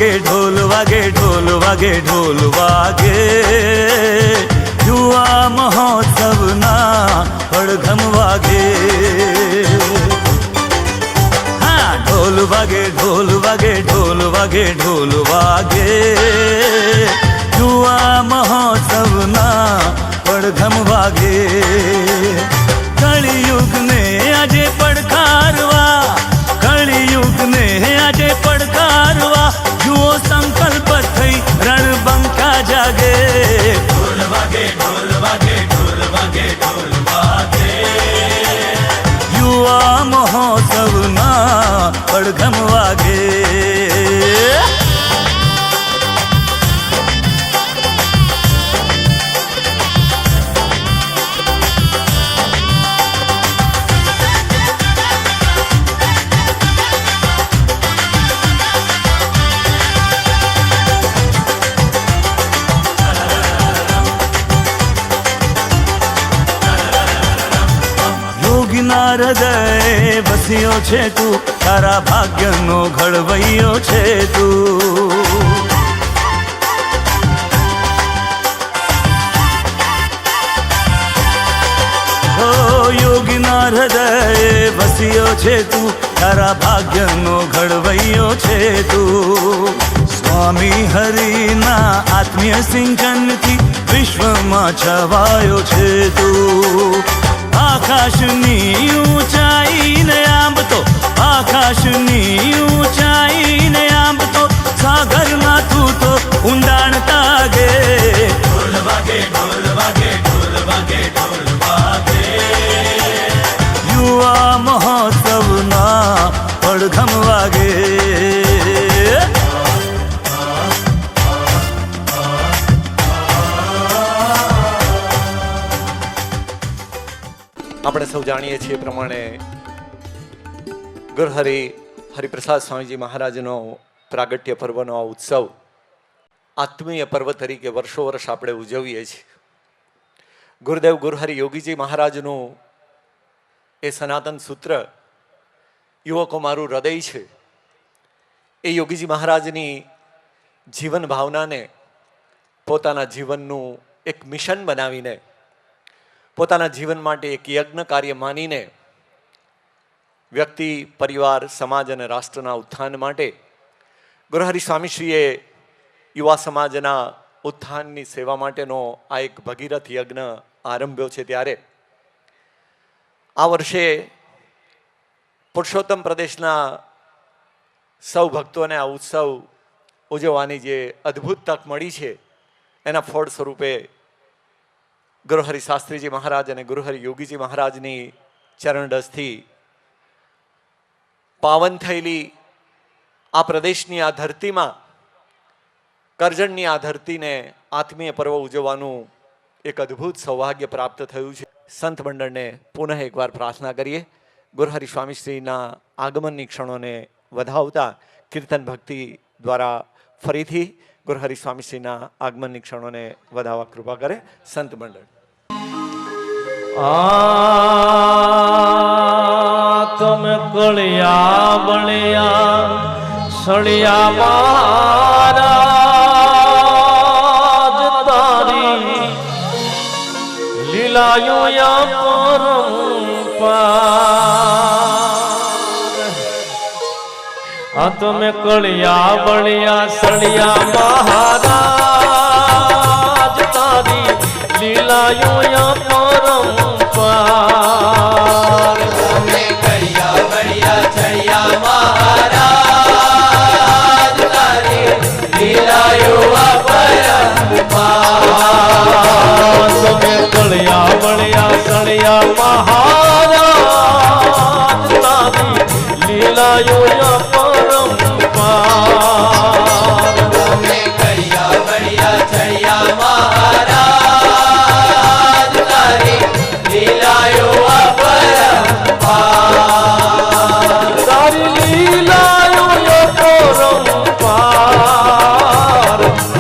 વાગે ઢોલ વાગે ઢોલ વાગે ઢોલ વાગે યુવા મહોત્સવના પડઘમ વાગે હા ઢોલ વાગે ઢોલ વાગે ઢોલ વાગે ઢોલ વાગે યુવા મહોત્સવના પડઘમ વાગે કળિયુગને આજે પડકારવા કળિયુગને આજે પડકારવા જુઓ સંકલ્પ થઈ રણબંકા જાગે ઢોલ વાગે ઢોલ વાગે ઢોલ વાગે ઢોલ વાગે યુવા મહોત્સવના પડઘમ વાગે હૃદય બસ્યો છે તું તારા ભાગ્યનો ઘડવૈયો છે તું ઓ યોગીના હૃદય બસ્યો છે તું તારા ભાગ્યનો ઘડવૈયો છે તું સ્વામી હરિના આત્મીય સિંચનથી વિશ્વમાં છવાયો છે તું આકાશની ઊંચાઈને આંબતો આકાશની ઊંચાઈને આંબતો સાગરના તું તો ઊંડાણ તાગે ઢોલ વાગે ઢોલ વાગે ઢોલ વાગે ઢોલ વાગે યુવા મહોત્સવના પડઘમ વાગે આપણે સૌ જાણીએ છીએ પ્રમાણે ગુરુહરિ હરિપ્રસાદ સ્વામીજી મહારાજનો પ્રાગટ્ય પર્વનો આ ઉત્સવ આત્મીય પર્વ તરીકે વર્ષો વર્ષ આપણે ઉજવીએ છીએ. ગુરુદેવ ગુરુહરિ યોગીજી મહારાજનું એ સનાતન સૂત્ર યુવકો મારું હૃદય છે એ યોગીજી મહારાજની જીવન ભાવનાને પોતાના જીવનનું એક મિશન બનાવીને પોતાના જીવન માટે એક યજ્ઞ કાર્ય માનીને વ્યક્તિ પરિવાર સમાજ અને રાષ્ટ્રના ઉત્થાન માટે ગુરુહરિ સ્વામીશ્રીએ યુવા સમાજના ઉત્થાનની સેવા માટેનો આ એક ભગીરથ યજ્ઞ આરંભ્યો છે. ત્યારે આ વર્ષે પુરુષોત્તમ પ્રદેશના સૌ ભક્તોને આ ઉત્સવ ઉજવવાની જે અદ્ભુત તક મળી છે એના ફળ સ્વરૂપે ગુરુહરિ શાસ્ત્રીજી મહારાજ અને ગુરુહરિ યોગીજી મહારાજની ચરણરજથી પાવન થયેલી આ પ્રદેશની આ ધરતીમાં કરજણની આ ધરતીને આત્મીય પર્વ ઉજવવાનું એક અદ્ભુત સૌભાગ્ય પ્રાપ્ત થયું છે. સંત મંડળને પુનઃ એકવાર પ્રાર્થના કરીએ ગુરુહરિ સ્વામીશ્રીના આગમનની ક્ષણોને વધાવતા કીર્તન ભક્તિ દ્વારા ફરીથી ગુરુહરિ સ્વામીશ્રીના આગમનની ક્ષણોને વધાવવા કૃપા કરે સંત મંડળ. તમે કળિયા બળિયા સળિયા મહારાજ તારી લીલાયો પરંપરા તમે કળિયા બળિયા સળિયા મહારાજ તારી લીલાયો પરંપરા તમે કળિયા બળિયા સળિયા મહારાજ તારી લીલાયો પરંપરા તમે કળિયા બળિયા સળિયા મહારાજ તારી લીલાયો તમે કળિયા બળિયા સળિયા મહારાજ તારી લીલાયો પરંપરા તારી લીલાયો પરંપરા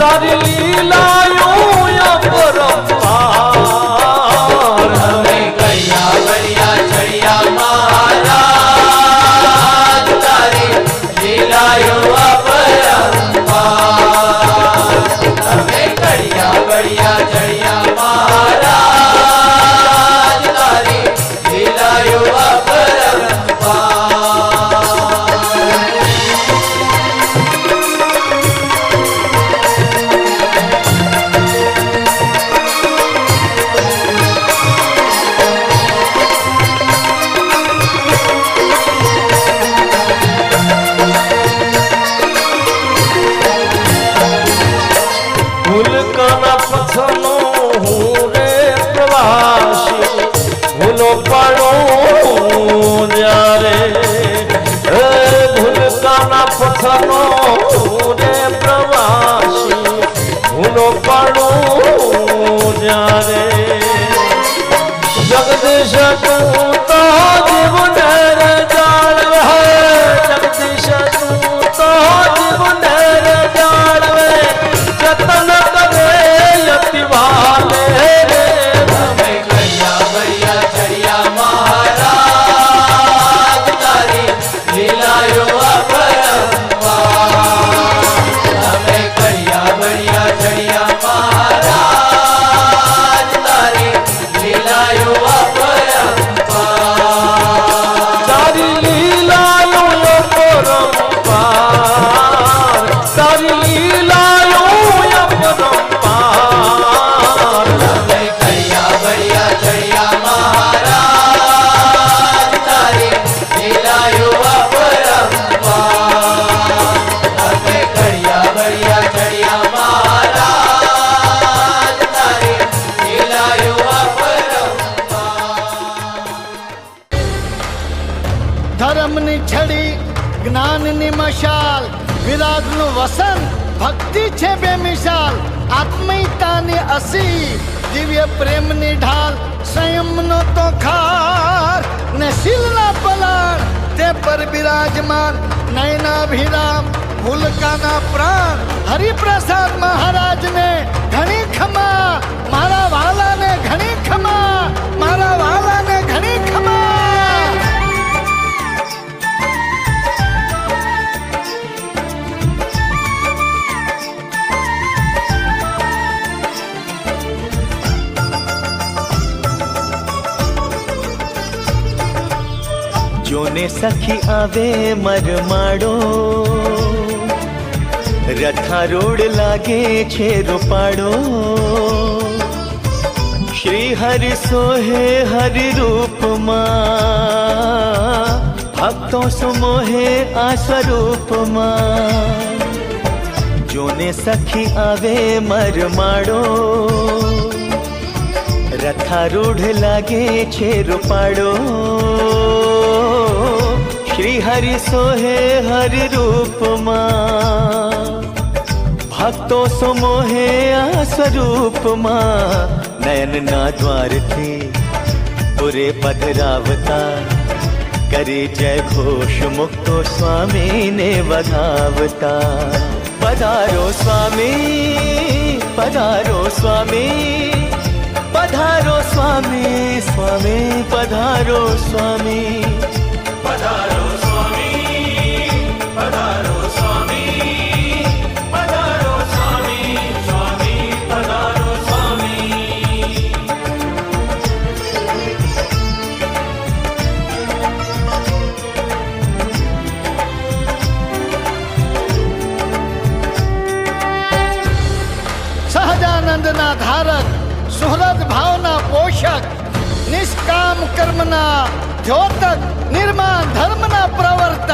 તારી લીલાયો પરંપરા તમે કળિયા બળિયા સળિયા મહારાજ તારી લીલાયો પરંપરા ભૂલકાના પથનો હું રે પ્રવાસી ભૂલો પાડું જ્યારે ભૂલકાના પથનો હું રે પ્રવાસી ભૂલો પાડું જ્યારે જગદીશ તું તો જીવને રે જાળવે જગદીશ તું તો જીવને રે જાળવે જતન કરે યતિ વાલે રે તમે કૈયા બળિયા ચડિયા મહારાજ તારી લીલાયો અપરંપાર તમે કૈયા બળિયા ચડિયા મહારાજ તારી લીલાયો અપરંપાર તારી લીલાયો અપરંપાર તારી લીલાયો અપરંપાર તમે કૈયા બળિયા ચડિયા મહારાજ તારી લીલાયો અપરંપાર તમે કૈયા બળિયા ચડિયા મહારાજ તારી લીલાયો અપરંપાર ધર્મની છડી જ્ઞાનની મશાલ વિરાગનું વસન ભક્તિ છે બેમિસાલ આત્મીયતાની અસી દિવ્ય પ્રેમની ઢાલ સંયમનો તો ખાર ને શીલના પલાણ તે પર બિરાજમાન નયનાભિરામ ભૂલકાના પ્રાણ હરિપ્રસાદ મહારાજને ઘણી ખમા મારા વાલાને ઘણી ખમા મારા વાલાને ઘણી ખમા જોને સખી આવે મરમાડો રથારૂઢ લાગે છે રૂપાડો શ્રી હરિ સોહે હરિ રૂપમાં ભક્તો સુમોહે આ સ્વરૂપમાં જોને સખી આવે મરમાડો રથારૂઢ લાગે છે રૂપાડો શ્રી હરિ સોહે હરિ રૂપમાં ભક્તો સુમોહે આ સ્વરૂપમાં નયનના દ્વારથી પુરે પધરાવતા કરે જય ઘોષ મુક્તો સ્વામીને વધાવતા પધારો સ્વામી પધારો સ્વામી પધારો સ્વામી સ્વામી પધારો સ્વામી પધારો સ્વામી પધારો સ્વામી પધારો સ્વામી સ્વામી પધારો સ્વામી સહજાનંદના ધારક સુહૃદ ભાવના પોષક નિષ્કામ કર્મના દ્યોતક નિર્માણ ધર્મના પ્રવર્તક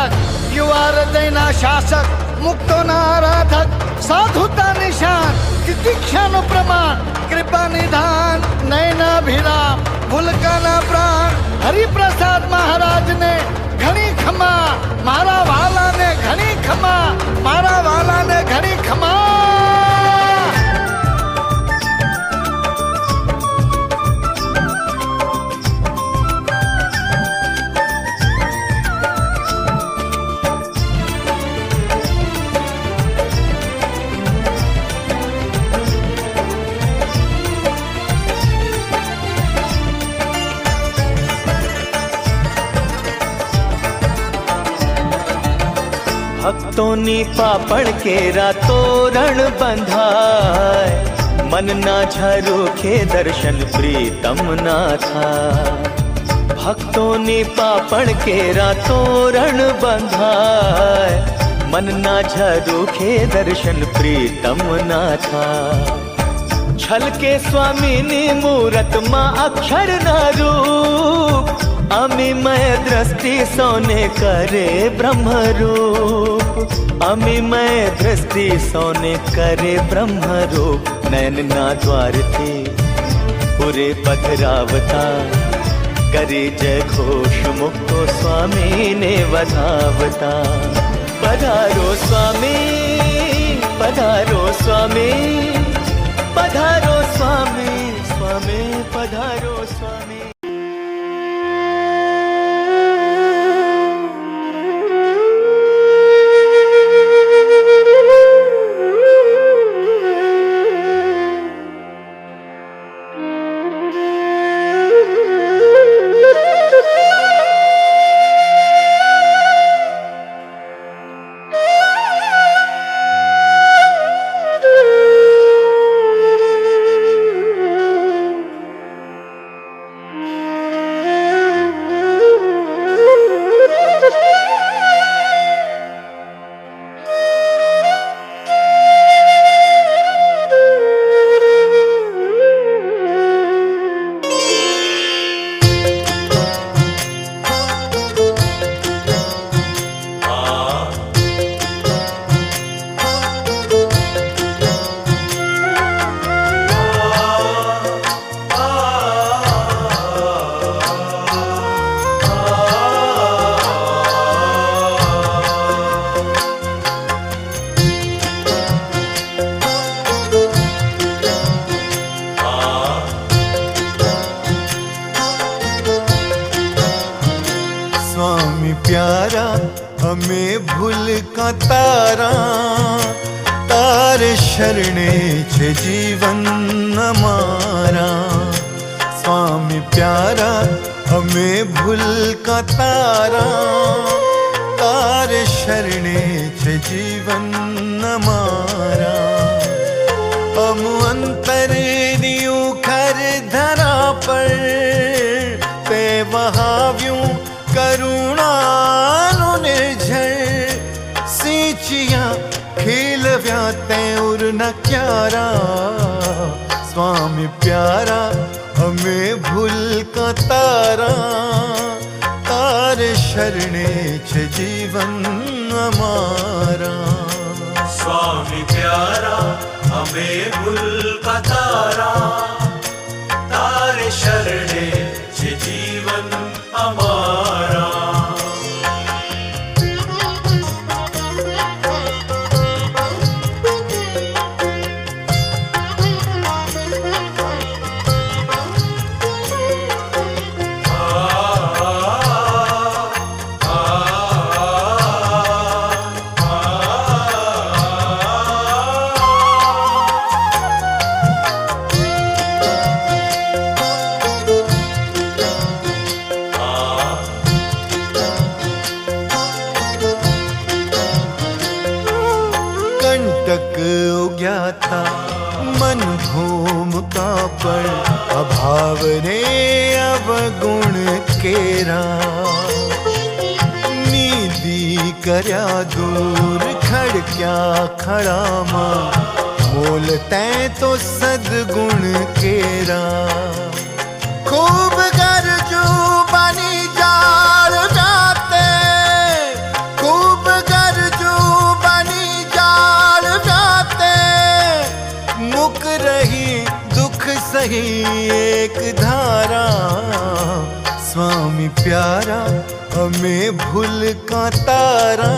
યુવા હૃદયના શાસક મુક્તોના આરાધક સાધુતા નિશાન તિતિક્ષાનું પ્રમાણ કૃપા નિધાન નયનાભિરામ ભૂલકાના પ્રાણ હરિપ્રસાદ મહારાજને ઘણી ખમા મારા વાલાને ઘણી ખમા મારા વાલાને ઘણી ખમા ભક્તોની પાપણ કેરા તોરણ બંધાય મનના ઝરૂખે દર્શન પ્રીતમ ના થાય ભક્તોની પાપણ કેરા તોરણ બંધાય મનના ઝરૂખે દર્શન પ્રીતમ ના થાય છલકે સ્વામીની મૂરતમાં અક્ષરના રૂપ अमिमय दृष्टि सोने करे ब्रह्मरूप, अमिमय दृष्टि सोने करे ब्रह्मरूप। नैन ना द्वार थे पूरे पधरावता, करे जय घोष मुक्तो स्वामी ने वधावता। पधारो स्वामी, पधारो स्वामी, पधारो स्वामी, स्वामी पधारो स्वामी। प्यारा हमें भूल का तारा, तार शरणे छे जीवन हमारा। स्वामी प्यारा हमें भूल का तारा, तार शरणे छे जीवन हमारा। हम अंतर दियो खर धरा पर, ते वहाव्यूं करुणानु निर्झर। सींचिया खिलव्या ते उर न क्यारा। स्वामी प्यारा हमें भूल का तारा, तार शरणे छे जीवन हमारा। स्वामी प्यारा हमें भूल का तारा, तारे शरणे छे जीवन हमारा। कंटक उग्या था मन भूम का पर, अभाव ने अवगुण केरा। नीति कर्या दूर खड़क्या खड़ा मां, मोल तै तो सदगुण केरा। खूब गरजू बनी जाल जाते, खूब गरजू बनी जाल जाते। मुक रही दुख सही एक धारा। स्वामी प्यारा हमें भूल का तारा,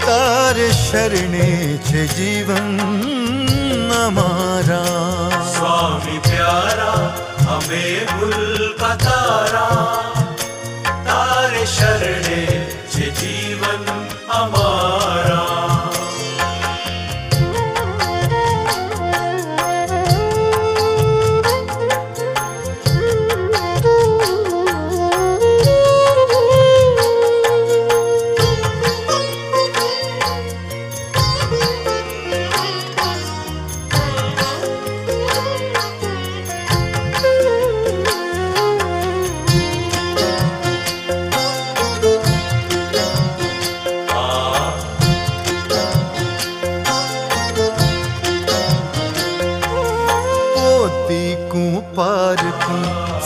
तार शरणे छे जीवन हमारा। स्वामी प्यारा हमें भूल का तारा, तारे शरणे छे जीवन हमारा। पार को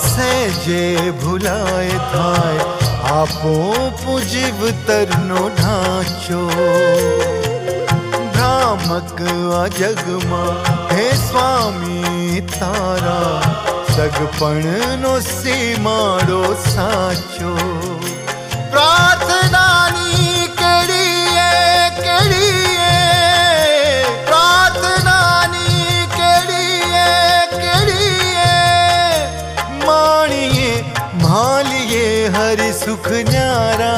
सै जे भुलाए थाय आपो पुजिव तरनो ढांचो भ्रामक आ जगमा हे स्वामी तारा सगपण नो सीमाड़ो साचो प्रार्थनानी केड़ीए केड़ीए प्रार्थनानी केड़ीए केड़ीए माणिए भालिए हरि सुख न्यारा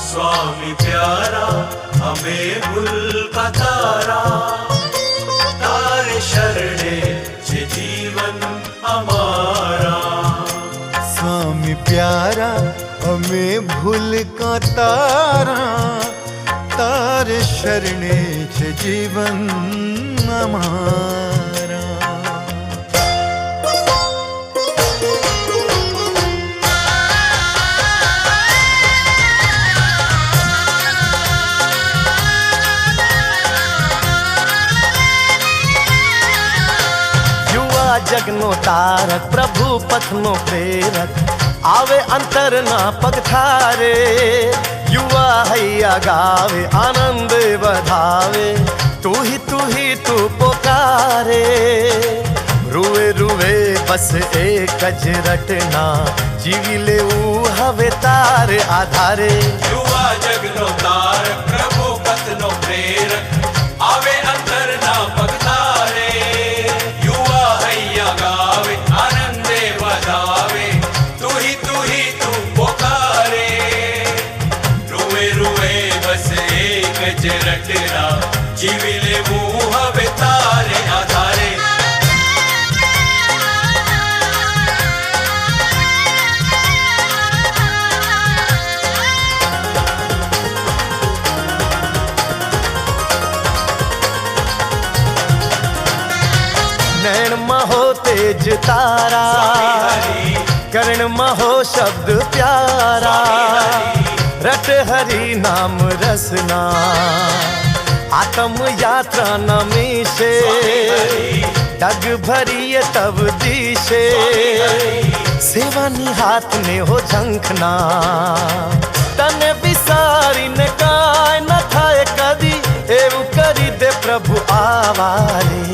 स्वामी प्यारा हमें भूल का तारा तारे शरणे जे जीवन हमारा स्वामी प्यारा हमें भूल का तारा तार शरणे छे जीवन हमारा युवा जगनो तारक प्रभु पथनो प्रेरक आवे अंतर ना पगथारे युवा हैया गावे आनंद बधावे तू ही तू पुकारे रुए रुए बस एक रटना जीवी ले हवे तारे आधारे युवा जगनो तारक प्रभु पथनो प्रेरक आवे अंतर ना पगतारे युवा हैया गावे आनंदे बधावे तू ही तू पुकारे रुए रुए बस एक रटना जीवी ले मुँह हवे तारे आधारे नैन महो तेज तारा कर्ण महो शब्द प्यारा रट हरि नाम रसना आत्म यात्रा न मिशे डग भरिए तब दिशे सेवा निहात ने हो झंखना तने विसारी ने काय न थाए कदी एवं करी दे प्रभु आवारे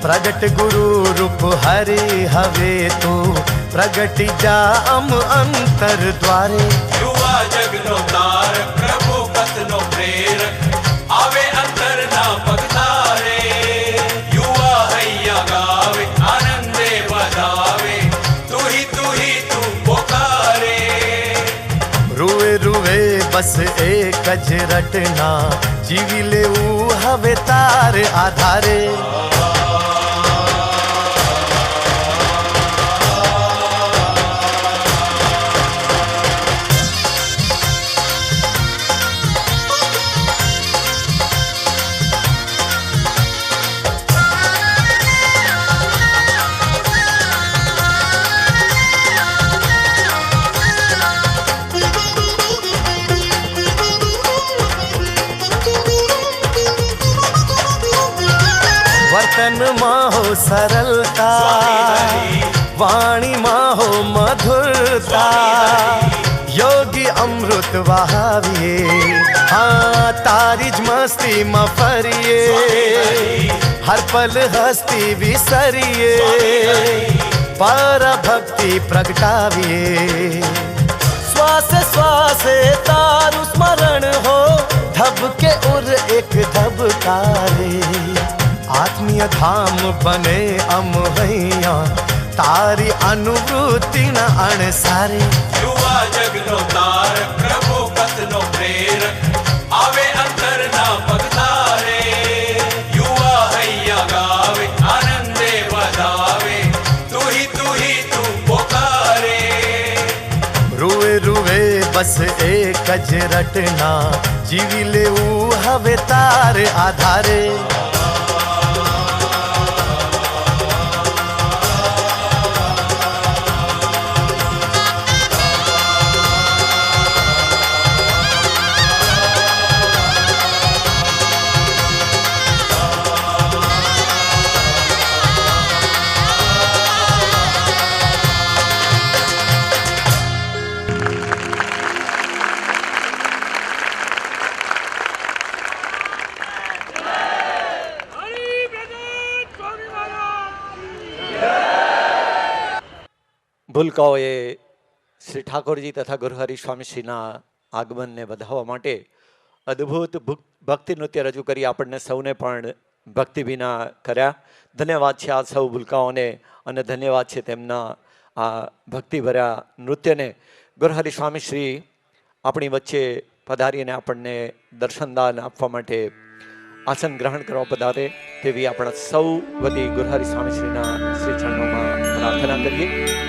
प्रगट गुरु रूप हरि हवे तू प्रगति जाम अंतर द्वारे युवा जगनो तारक प्रभु कथनो प्रेरक आवे अंतर ना पगतारे युवा हैया गावे आनंदे बधावे तू ही तू पुकारे रुए रुए बस एक रटना जीवी ले हवे तारे आधारे वर्तन माहो सरलता वाणी माहो मधुरता योगी अमृत वहाविए हाँ तारिज मस्ती मफरिए हर पल हस्ती विसरिए पर भक्ति प्रगटाविए श्वास श्वास तारु स्मरण हो धब के उर एक धबकारे आत्मीय धाम बने अमहैया तारी अनुभूति न अणसारे युवा जगनो तारक प्रभु कथनो प्रेरक आवे अंतर ना पगतारे युवा हैया गावे आनंदे बधावे तू ही तू पुकारे रुए रुए बस एक रटना जीवी ले हवे तारे आधारे ભૂલકાઓએ શ્રી ઠાકોરજી તથા ગુરુહરિ સ્વામીશ્રીના આગમનને વધાવવા માટે અદ્ભુત ભક્તિ નૃત્ય રજૂ કરી આપણને સૌને પણ ભક્તિ વિના કર્યા. ધન્યવાદ છે આ સૌ ભૂલકાઓને અને ધન્યવાદ છે તેમના આ ભક્તિભર્યા નૃત્યને. ગુરુહરિ સ્વામીશ્રી આપણી વચ્ચે પધારીને આપણને દર્શનદાન આપવા માટે આસન ગ્રહણ કરવા પધારે તેવી આપણા સૌ વતી ગુરુહરિ સ્વામીશ્રીના શ્રી ચરણોમાં પ્રાર્થના કરીએ.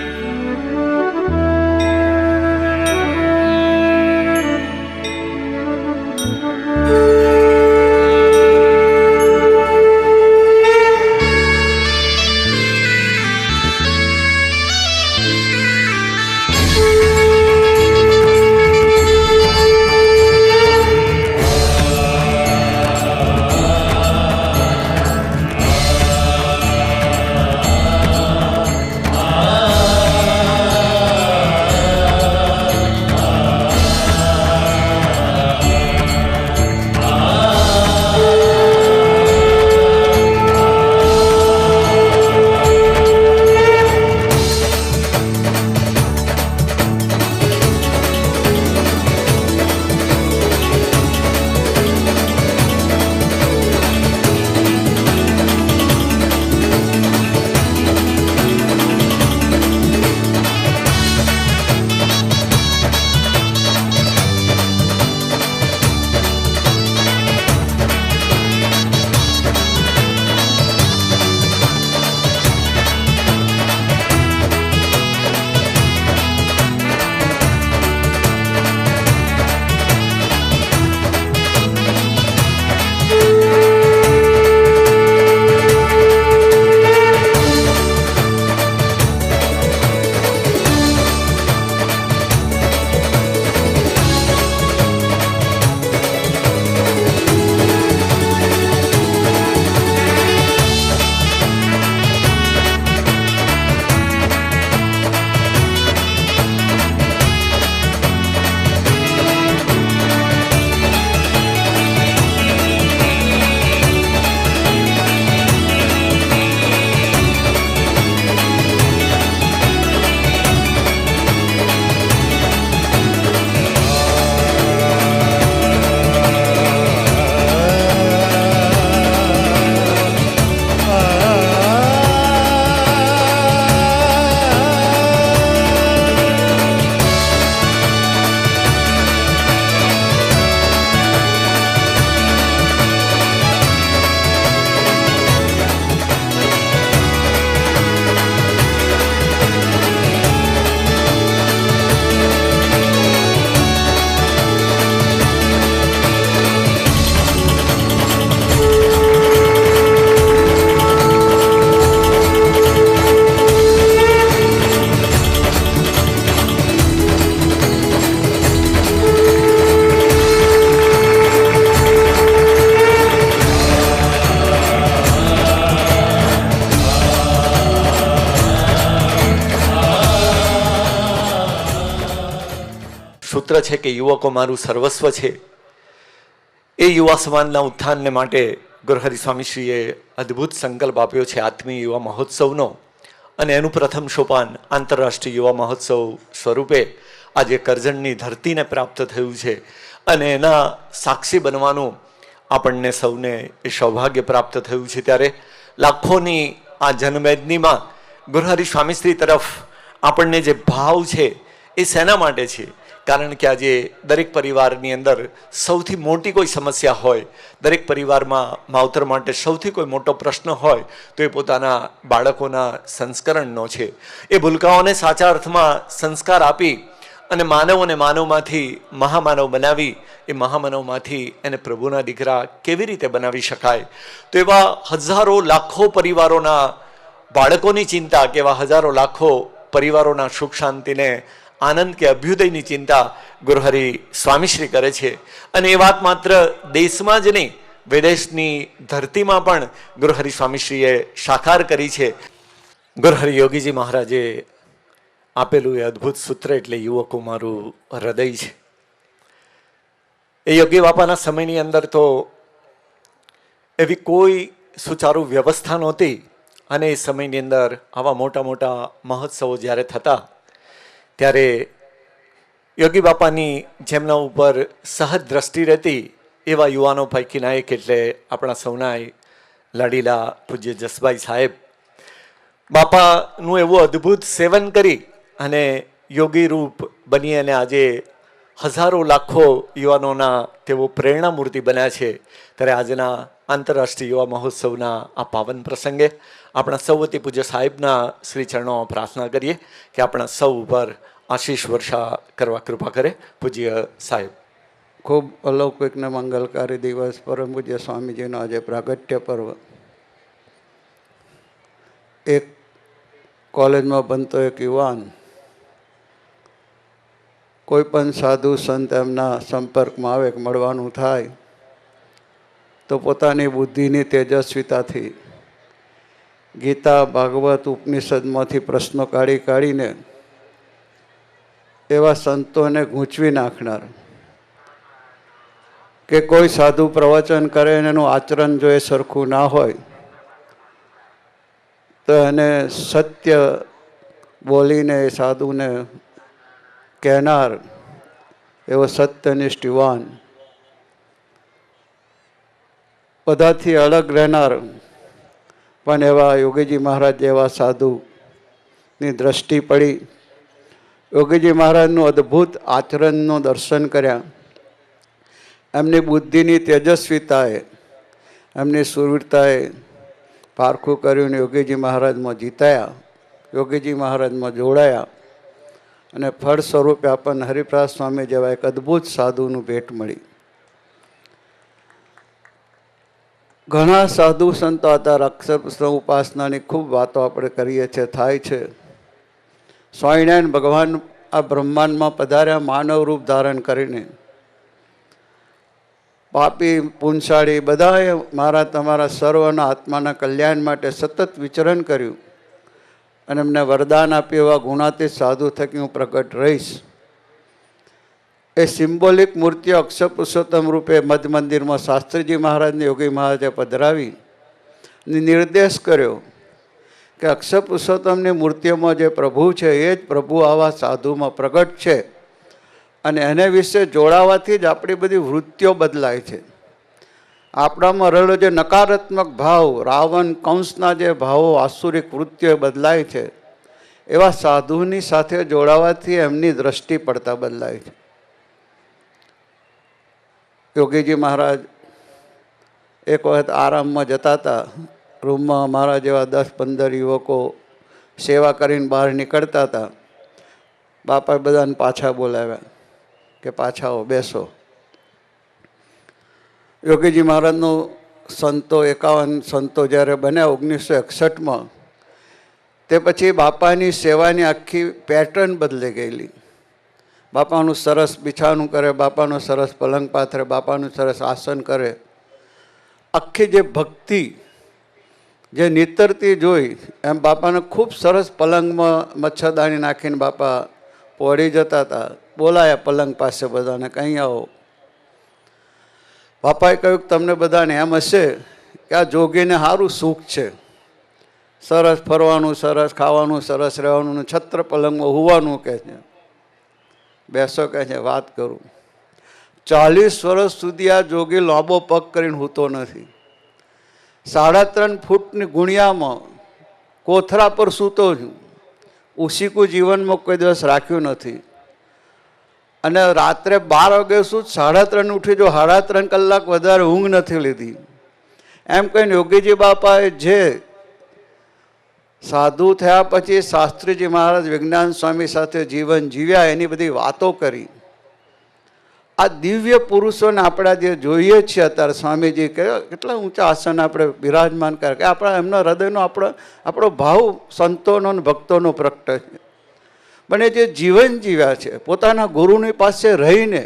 સૂત્ર છે કે યુવકો મારું સર્વસ્વ છે. એ યુવા સમાજના ઉત્થાનને માટે ગુરુહરિ સ્વામીશ્રીએ અદ્ભુત સંકલ્પ આપ્યો છે આત્મીય યુવા મહોત્સવનો. અને એનું પ્રથમ સોપાન આંતરરાષ્ટ્રીય યુવા મહોત્સવ સ્વરૂપે આજે કરજણની ધરતીને પ્રાપ્ત થયું છે. અને એના સાક્ષી બનવાનું આપણને સૌને એ સૌભાગ્ય પ્રાપ્ત થયું છે. ત્યારે લાખોની આ જનમેદનીમાં ગુરુહરિ સ્વામીશ્રી તરફ આપણને જે ભાવ છે એ શેના માટે છે? કારણ કે આજે દરેક પરિવારની અંદર સૌથી મોટી કોઈ સમસ્યા હોય, દરેક પરિવારમાં માવતર માટે સૌથી કોઈ મોટો પ્રશ્ન હોય તો એ પોતાના બાળકોના સંસ્કરણનો છે. એ ભૂલકાઓને સાચા અર્થમાં સંસ્કાર આપી અને માનવોને માનવમાંથી મહામાનવ બનાવી એ મહામાનવમાંથી એને પ્રભુના દીકરા કેવી રીતે બનાવી શકાય? તો એવા હજારો લાખો પરિવારોના બાળકોની ચિંતા, કે એવા હજારો લાખો પરિવારોના સુખ શાંતિને આનંદ કે અભ્યુદયની ચિંતા ગુરુહરિ સ્વામીશ્રી કરે છે. અને એ વાત માત્ર દેશમાં જ નહીં, વિદેશની ધરતીમાં પણ ગુરુહરિ સ્વામીશ્રીએ સાકાર કરી છે. ગુરુહરિ યોગીજી મહારાજે આપેલું એ અદ્ભુત સૂત્ર એટલે યુવકો મારું હૃદય છે. એ યોગી બાપાના સમયની અંદર તો એવી કોઈ સુચારુ વ્યવસ્થા નહોતી. અને એ સમયની અંદર આવા મોટા મોટા મહોત્સવો જ્યારે થતા ત્યારે યોગી બાપાની જેમના ઉપર સહજ દ્રષ્ટિ રહેતી એવા યુવાનો પૈકીના એક એટલે આપણા સૌના લાડીલા પૂજ્ય જસભાઈ સાહેબ બાપાનું એવું અદ્ભુત સેવન કરી અને યોગી રૂપ બની અને આજે હજારો લાખો યુવાનોના તેઓ પ્રેરણામૂર્તિ બન્યા છે. ત્યારે આજના આંતરરાષ્ટ્રીય યુવા મહોત્સવના આ પાવન પ્રસંગે આપણા સૌ વતી પૂજ્ય સાહેબના શ્રી ચરણોમાં પ્રાર્થના કરીએ કે આપણા સૌ ઉપર આશીષ વર્ષા કરવા કૃપા કરે. પૂજ્ય સાહેબ. ખૂબ અલૌકિક ને મંગલકારી દિવસ, પરમ પૂજ્ય સ્વામીજીનો આજે પ્રાગટ્ય પર્વ. એક કોલેજમાં ભણતો એક યુવાન કોઈ પણ સાધુ સંત એમના સંપર્કમાં આવે, મળવાનું થાય તો પોતાની બુદ્ધિની તેજસ્વીતાથી ગીતા, ભાગવત, ઉપનિષદમાંથી પ્રશ્નો કાઢીને એવા સંતોને ગૂંચવી નાખનાર, કે કોઈ સાધુ પ્રવચન કરે અને એનું આચરણ જો એ સરખું ના હોય તો એને સત્ય બોલીને એ સાધુને કહેનાર એવો સત્યનિષ્ઠ યુવાન, બધાથી અલગ રહેનાર પણ એવા યોગીજી મહારાજ જેવા સાધુની દ્રષ્ટિ પડી. યોગીજી મહારાજનું અદ્ભુત આચરણનું દર્શન કર્યા. એમની બુદ્ધિની તેજસ્વીતાએ, એમની સુરવીરતાએ પારખું કર્યું, યોગીજી મહારાજમાં જીતાયા, યોગીજી મહારાજમાં જોડાયા અને ફળ સ્વરૂપે આપણને હરિપ્રસાદ સ્વામી જેવા એક અદ્ભુત સાધુનું ભેટ મળી. ઘણા સાધુ સંતો હતા, અક્ષર ઉપાસનાની ખૂબ વાતો આપણે કરીએ છીએ, થાય છે. સ્વામિનારાયણ ભગવાન આ બ્રહ્માંડમાં પધાર્યા માનવ રૂપ ધારણ કરીને. પાપી પુંસાળી બધાએ મારા તમારા સર્વના આત્માના કલ્યાણ માટે સતત વિચરણ કર્યું અને એમને વરદાન આપ્યું, એવા ગુણાતીત સાધુ થકી હું પ્રગટ રહીશ. એ સિમ્બોલિક મૂર્તિઓ અક્ષર પુરુષોત્તમ રૂપે મધ મંદિરમાં શાસ્ત્રીજી મહારાજને યોગી મહારાજે પધરાવી નિર્દેશ કર્યો કે અક્ષર પુરુષોત્તમની મૂર્તિઓમાં જે પ્રભુ છે એ જ પ્રભુ આવા સાધુમાં પ્રગટ છે અને એને વિશે જોડાવાથી જ આપણી બધી વૃત્તિઓ બદલાય છે. આપણામાં રહેલો જે નકારાત્મક ભાવ, રાવણ કંસના જે ભાવો, આસુરિક વૃત્તિઓ બદલાય છે, એવા સાધુની સાથે જોડાવાથી એમની દ્રષ્ટિ પડતા બદલાય છે. યોગીજી મહારાજ એક વખત આરામમાં જતા હતા. રૂમમાં મારા જેવા 10-15 યુવકો સેવા કરીને બહાર નીકળતા હતા. બાપાએ બધાને પાછા બોલાવ્યા કે પાછા આવો, બેસો. યોગીજી મહારાજનું સંતો 51 સંતો જ્યારે બન્યા 1961માં, તે પછી બાપાની સેવાની આખી પેટર્ન બદલી ગયેલી. બાપાનું સરસ બિછાનું કરે, બાપાનું સરસ પલંગ પાથરે, બાપાનું સરસ આસન કરે. આખી જે ભક્તિ જે નીતરતી જોઈ એમ બાપાને ખૂબ સરસ પલંગમાં મચ્છરદાણી નાખીને બાપા પહોળી જતા હતા. બોલાયા પલંગ પાસે બધાને, કંઈ આવો. બાપાએ કહ્યું કે તમને બધાને એમ હશે કે આ જોગીને સારું સુખ છે, સરસ ફરવાનું, સરસ ખાવાનું, સરસ રહેવાનું, છત્ર પલંગમાં હોવાનું. કહે છે બેસો, કહે છે વાત કરું. 40 વર્ષ સુધી આ જોગી લાંબો પગ કરીને હૂતો નથી. 3.5 ફૂટની ગુણિયામાં કોથરા પર સૂતો છું. ઉસીકું જીવનમાં કોઈ દિવસ રાખ્યું નથી. અને રાત્રે 12 વાગે સુધ 3:30 ઉઠી, જો 3.5 કલાક વધારે ઊંઘ નથી લીધી. એમ કહીને યોગીજી બાપાએ જે સાધુ થયા પછી શાસ્ત્રીજી મહારાજ વિજ્ઞાન સ્વામી સાથે જીવન જીવ્યા એની બધી વાતો કરી. આ દિવ્ય પુરુષોને આપણે જે જોઈએ છીએ અત્યારે, સ્વામીજી કેટલા ઊંચા આસન આપણે બિરાજમાન કરે, કે આપણા એમના હૃદયનો આપણો ભાવ સંતોનો અને ભક્તોનો પ્રગટ છે. પણ એ જે જીવન જીવ્યા છે પોતાના ગુરુની પાસે રહીને,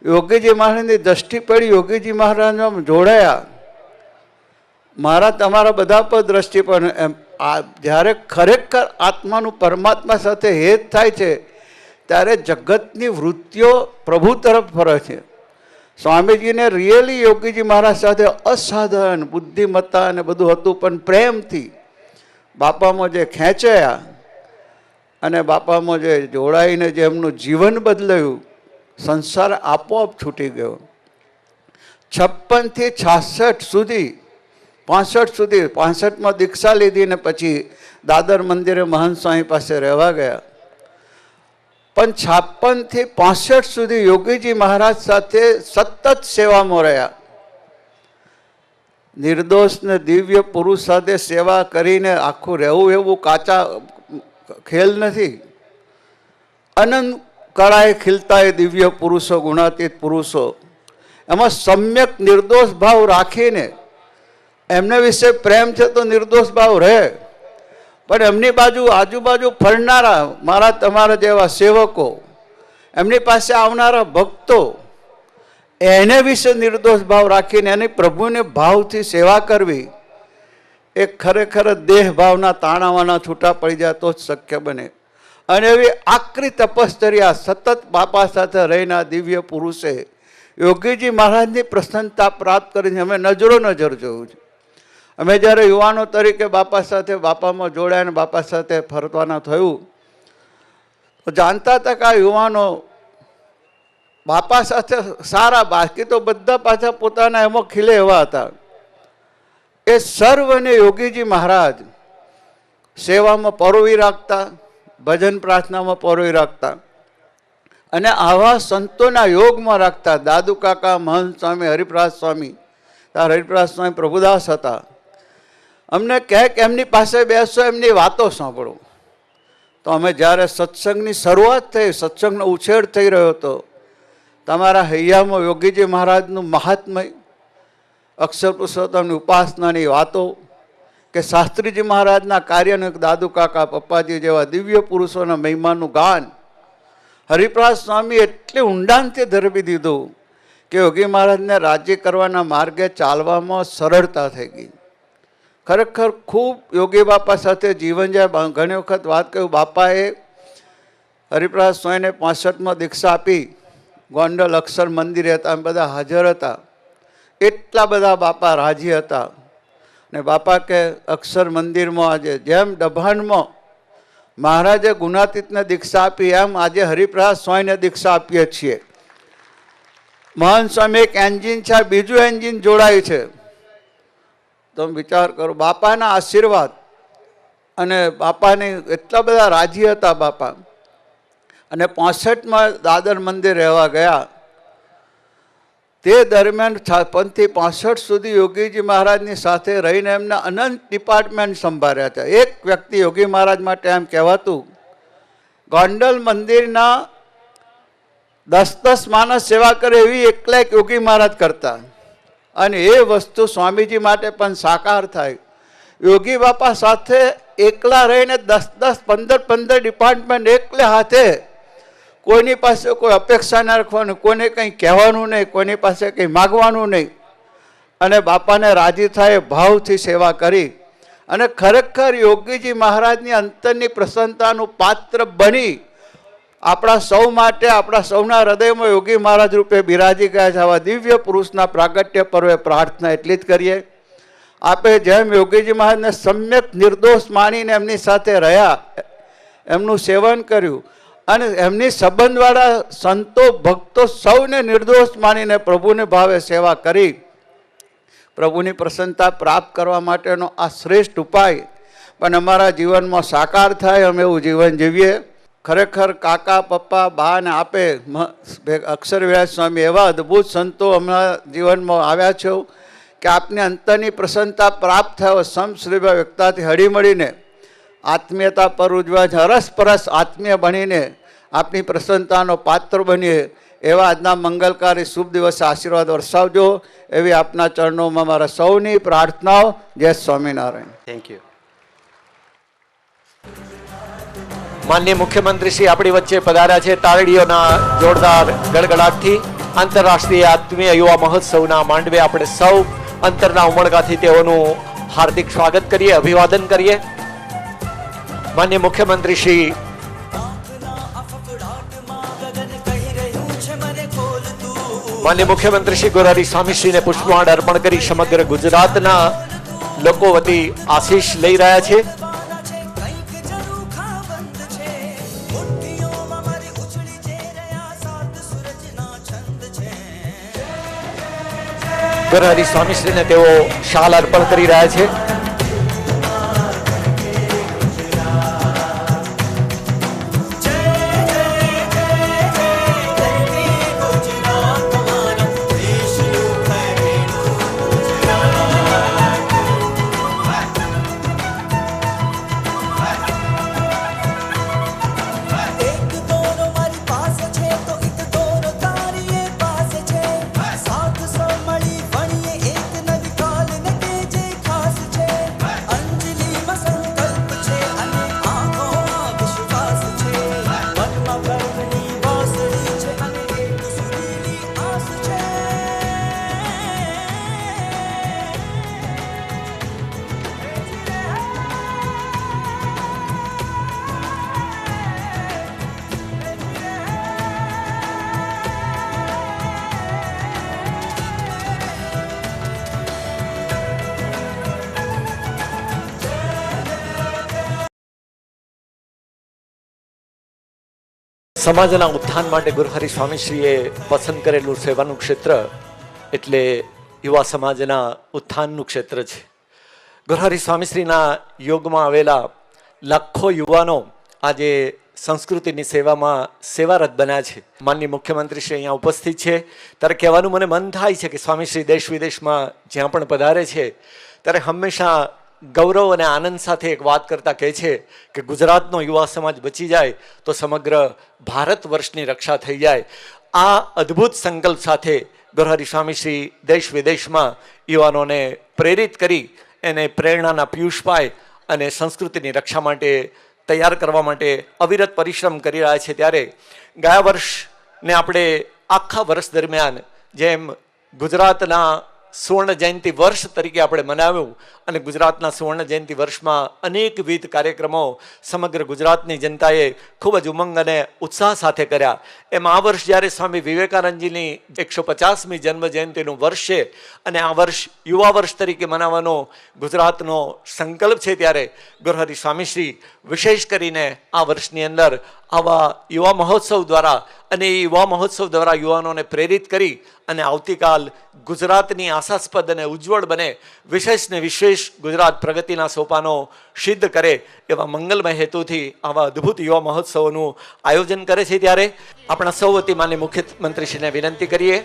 યોગીજી મહારાજની દ્રષ્ટિ પડી, યોગીજી મહારાજમાં જોડાયા. મારા તમારા બધા પર દ્રષ્ટિ પણ એમ જ્યારે ખરેખર આત્માનું પરમાત્મા સાથે હેત થાય છે ત્યારે જગતની વૃત્તિઓ પ્રભુ તરફ ફરે છે. સ્વામીજીને રિયલી યોગીજી મહારાજ સાથે અસાધારણ બુદ્ધિમત્તા અને બધું હતું, પણ પ્રેમથી બાપામાં જે ખેંચાયા અને બાપામાં જે જોડાઈને જે એમનું જીવન બદલાયું, સંસાર આપોઆપ છૂટી ગયો. 56 થી 66 સુધી 65 સુધી 65માં દીક્ષા લીધી ને પછી દાદર મંદિરે મહંત સ્વામી પાસે રહેવા ગયા. પણ 56 થી 65 સુધી યોગીજી મહારાજ સાથે સતત સેવામાં રહ્યા. નિર્દોષ ને દિવ્ય પુરુષ સાથે સેવા કરીને આખું રહેવું એવું કાચા ખેલ નથી. અનંત કળાએ ખીલતા એ દિવ્ય પુરુષો, ગુણાતીત પુરુષો, એમાં સમ્યક નિર્દોષ ભાવ રાખીને એમને વિશે પ્રેમ છે તો નિર્દોષ ભાવ રહે, પણ એમની બાજુ આજુબાજુ ફરનારા મારા તમારા જેવા સેવકો, એમની પાસે આવનારા ભક્તો, એને વિશે નિર્દોષ ભાવ રાખીને એની પ્રભુને ભાવથી સેવા કરવી એ ખરેખર દેહ ભાવના તાણાવાના છૂટા પડી જાય તો જ શક્ય બને. અને એવી આકરી તપશ્ચર્યા સતત બાપા સાથે રહીને દિવ્ય પુરુષે યોગીજી મહારાજની પ્રસન્નતા પ્રાપ્ત કરીને અમે નજરો નજર જોયું છે. અમે જ્યારે યુવાનો તરીકે બાપા સાથે બાપામાં જોડાયા અને બાપા સાથે ફરવાના થયું તો જાણતા હતા કે આ યુવાનો બાપા સાથે સારા, બાકી તો બધા પાછા પોતાના એમાં ખીલે એવા હતા. એ સર્વને યોગીજી મહારાજ સેવામાં પરોવી રાખતા, ભજન પ્રાર્થનામાં પરોવી રાખતા અને આવા સંતોના યોગમાં રાખતા. દાદુ કાકા, મહંત સ્વામી, હરિપ્રસાદ સ્વામી, હરિપ્રસાદ સ્વામી પ્રભુદાસ હતા. અમને કહે કે એમની પાસે બેસો, એમની વાતો સાંભળો. તો અમે જ્યારે સત્સંગની શરૂઆત થઈ, સત્સંગનો ઉછેર થઈ રહ્યો હતો, તમારા હૈયામાં યોગીજી મહારાજનું મહાત્મય, અક્ષર પુરુષોત્તમની ઉપાસનાની વાતો, કે શાસ્ત્રીજી મહારાજના કાર્યનું, દાદુ કાકા, પપ્પાજી જેવા દિવ્ય પુરુષોના મહિમાનું ગાન, હરિપ્રસાદ સ્વામી એટલે ઊંડાણથી ધરબી દીધું કે યોગી મહારાજને રાજી કરવાના માર્ગે ચાલવામાં સરળતા થઈ ગઈ. ખરેખર ખૂબ યોગી બાપા સાથે જીવન જાય. ઘણી વખત વાત કહ્યું, બાપાએ હરિપ્રસાદ સ્વામીને 65માં દીક્ષા આપી. ગોંડલ અક્ષર મંદિરે હતા, બધા હાજર હતા. એટલા બધા બાપા રાજી હતા. ને બાપા કે અક્ષર મંદિરમાં આજે જેમ દભાણમાં મહારાજે ગુણાતીતને દીક્ષા આપી, એમ આજે હરિપ્રસાદ સ્વામીને દીક્ષા આપીએ છીએ. મહંત સ્વામી એક એન્જિન છે, બીજું એન્જિન જોડાય છે. તમે વિચાર કરો, બાપાના આશીર્વાદ અને બાપાની એટલા બધા રાજી હતા બાપા. અને 65માં દાદર મંદિર રહેવા ગયા. તે દરમિયાન 56 થી 65 સુધી યોગીજી મહારાજની સાથે રહીને એમના અનંત ડિપાર્ટમેન્ટ સંભાળ્યા છે. એક વ્યક્તિ યોગી મહારાજ માટે એમ કહેવાતું, ગોંડલ મંદિરના 10 માણસ સેવા કરે એવી એકલા એક યોગી મહારાજ કરતા. અને એ વસ્તુ સ્વામીજી માટે પણ સાકાર થાય. યોગી બાપા સાથે એકલા રહીને 10, 15 ડિપાર્ટમેન્ટ એકલે હાથે, કોઈની પાસે કોઈ અપેક્ષા ના રાખવાની, કોઈને કંઈ કહેવાનું નહીં, કોઈની પાસે કંઈ માગવાનું નહીં, અને બાપાને રાજી થાય ભાવથી સેવા કરી. અને ખરેખર યોગીજી મહારાજની અંતરની પ્રસન્નતાનું પાત્ર બની આપણા સૌ માટે, આપણા સૌના હૃદયમાં યોગી મહારાજ રૂપે બિરાજી ગયા છે. આવા દિવ્ય પુરુષના પ્રાગટ્ય પર્વે પ્રાર્થના એટલી જ કરીએ. આપે જેમ યોગીજી મહારાજને સમ્યક નિર્દોષ માનીને એમની સાથે રહ્યા, એમનું સેવન કર્યું, અને એમની સંબંધવાળા સંતો ભક્તો સૌને નિર્દોષ માનીને પ્રભુને ભાવે સેવા કરી પ્રભુની પ્રસન્નતા પ્રાપ્ત કરવા માટેનો આ શ્રેષ્ઠ ઉપાય પણ અમારા જીવનમાં સાકાર થાય, અમે એવું જીવન જીવીએ. ખરેખર કાકા, પપ્પા, બા ને આપે અક્ષર વ્યાસ સ્વામી એવા અદ્ભુત સંતો અમારા જીવનમાં આવ્યા છે કે આપની અંતરની પ્રસન્નતા પ્રાપ્ત થયો. સમશ્રીભા વ્યક્તાથી હળીમળીને આત્મીયતા પર ઉજવા, હરસપરસ આત્મીય બનીને આપની પ્રસન્નતાનો પાત્ર બનીએ એવા આજના મંગલકારી શુભ દિવસે આશીર્વાદ વરસાવજો, એવી આપના ચરણોમાં મારા સૌની પ્રાર્થનાઓ. જય સ્વામિનારાયણ. Thank you. માનનીય મુખ્યમંત્રી શ્રી આપણી વચ્ચે પધાર્યા છે. તાળીઓના જોરદાર ગડગડાટથી આંતરરાષ્ટ્રીય આત્મીય યુવા મહોત્સવના માંડવે આપણે સૌ અંતરના ઉમળકાથી તેઓનું હાર્દિક સ્વાગત કરીએ, અભિવાદન કરીએ. માનનીય મુખ્યમંત્રી શ્રી ગુરુહરિ સ્વામીશ્રીને પુષ્પમાળ અર્પણ કરી સમગ્ર ગુજરાતના લોકો વતી આશીષ લઈ રહ્યા છે. ગુરુહરિ સ્વામીશ્રીને તેઓ શાલ અર્પણ કરી રહ્યા છે. સમાજના ઉત્થાન માટે ગુરુહરિ સ્વામીશ્રીએ પસંદ કરેલું સેવાનું ક્ષેત્ર એટલે યુવા સમાજના ઉત્થાનનું ક્ષેત્ર છે. ગુરુહરિ સ્વામીશ્રીના યોગમાં આવેલા લાખો યુવાનો આજે સંસ્કૃતિની સેવામાં સેવારત બન્યા છે. માનનીય મુખ્યમંત્રી શ્રી અહીંયા ઉપસ્થિત છે ત્યારે કહેવાનું મને મન થાય છે કે સ્વામીશ્રી દેશ વિદેશમાં જ્યાં પણ પધારે છે ત્યારે હંમેશા ગૌરવ અને આનંદ સાથે એક વાત કરતા કહે છે કે ગુજરાતનો યુવા સમાજ બચી જાય તો સમગ્ર ભારત વર્ષની રક્ષા થઈ જાય. આ અદ્ભુત સંકલ્પ સાથે ગુરુહરિ સ્વામીશ્રી દેશ વિદેશમાં યુવાનોને પ્રેરિત કરી એને પ્રેરણાના પિયુષ પાય અને સંસ્કૃતિની રક્ષા માટે તૈયાર કરવા માટે અવિરત પરિશ્રમ કરી રહ્યા છે. ત્યારે ગયા વર્ષને આપણે આખા વર્ષ દરમિયાન જેમ ગુજરાતના સુવર્ણ જયંતિ વર્ષ તરીકે આપણે મનાવ્યું અને ગુજરાતના સુવર્ણ જયંતિ વર્ષમાં અનેકવિધ કાર્યક્રમો સમગ્ર ગુજરાતની જનતાએ ખૂબ જ ઉમંગ અને ઉત્સાહ સાથે કર્યા. એમ આ વર્ષ જ્યારે સ્વામી વિવેકાનંદજીની 150મી જન્મ જયંતિનું વર્ષ છે અને આ વર્ષ યુવા વર્ષ તરીકે મનાવવાનો ગુજરાતનો સંકલ્પ છે ત્યારે ગુરુહરિ સ્વામીશ્રી વિશેષ કરીને આ વર્ષની અંદર આવા યુવા મહોત્સવ દ્વારા અને એ યુવા મહોત્સવ દ્વારા યુવાનોને પ્રેરિત કરી અને આવતીકાલ ગુજરાતની આશાસ્પદ અને ઉજ્જવળ બને, વિશેષ ને વિશેષ ગુજરાત પ્રગતિના સોપાનો સિદ્ધ કરે એવા મંગલમય હેતુથી આવા અદ્ભુત યુવા મહોત્સવોનું આયોજન કરે છે. ત્યારે આપણા સૌ વતી માનનીય મુખ્યમંત્રીશ્રીને વિનંતી કરીએ,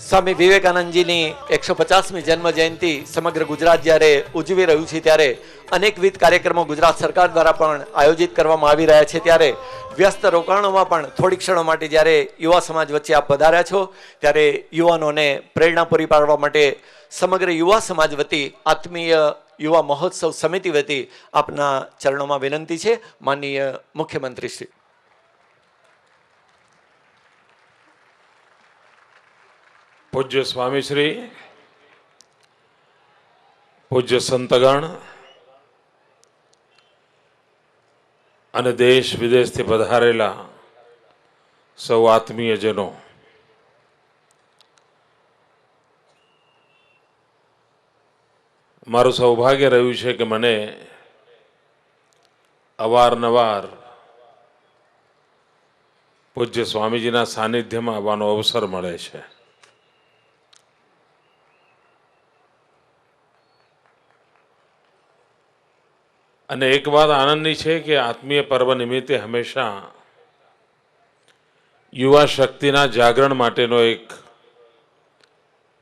સ્વામી વિવેકાનંદજીની 150મી જન્મ જયંતિ સમગ્ર ગુજરાત જ્યારે ઉજવી રહ્યું છે ત્યારે અનેકવિધ કાર્યક્રમો ગુજરાત સરકાર દ્વારા પણ આયોજિત કરવામાં આવી રહ્યા છે. ત્યારે વ્યસ્ત રોકાણોમાં પણ થોડી ક્ષણો માટે જ્યારે યુવા સમાજ વચ્ચે આપ પધાર્યા છો ત્યારે યુવાનોને પ્રેરણા પૂરી પાડવા માટે સમગ્ર યુવા સમાજ વતી આત્મીય યુવા મહોત્સવ સમિતિ વતી આપના ચરણોમાં વિનંતી છે. માનનીય મુખ્યમંત્રી શ્રી. પૂજ્ય સ્વામીશ્રી, પૂજ્ય સંતગણ અને દેશ વિદેશથી પધારેલા સૌ આત્મીયજનો, મારું સૌભાગ્ય રહ્યું છે કે મને અવારનવાર પૂજ્ય સ્વામીજીના સાનિધ્યમાં આવવાનો અવસર મળે છે. અને એક વાત આનંદની છે કે આત્મીય પર્વ નિમિત્તે હંમેશા યુવા શક્તિના જાગરણ માટેનો એક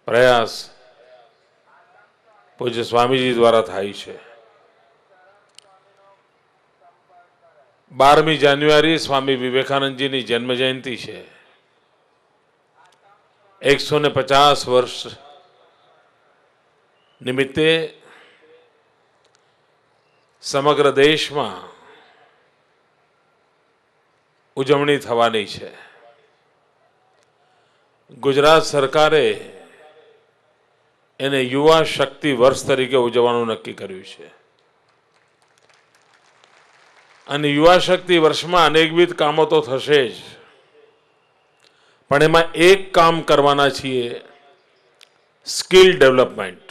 પ્રયાસ પૂજ્ય સ્વામીજી દ્વારા થાય છે. 12મી જાન્યુઆરી સ્વામી વિવેકાનંદજીની જન્મ જયંતિ છે. 150 વર્ષ નિમિત્તે સમગ્ર દેશમાં ઉજવણી થવાની છે. ગુજરાત સરકારે એને યુવા શક્તિ વર્ષ તરીકે ઉજવવાનું નક્કી કર્યું છે. અને યુવા શક્તિ વર્ષમાં અનેકવિધ કામો તો થશે જ, પણ એમાં એક કામ કરવાના છીએ, સ્કિલ ડેવલપમેન્ટ,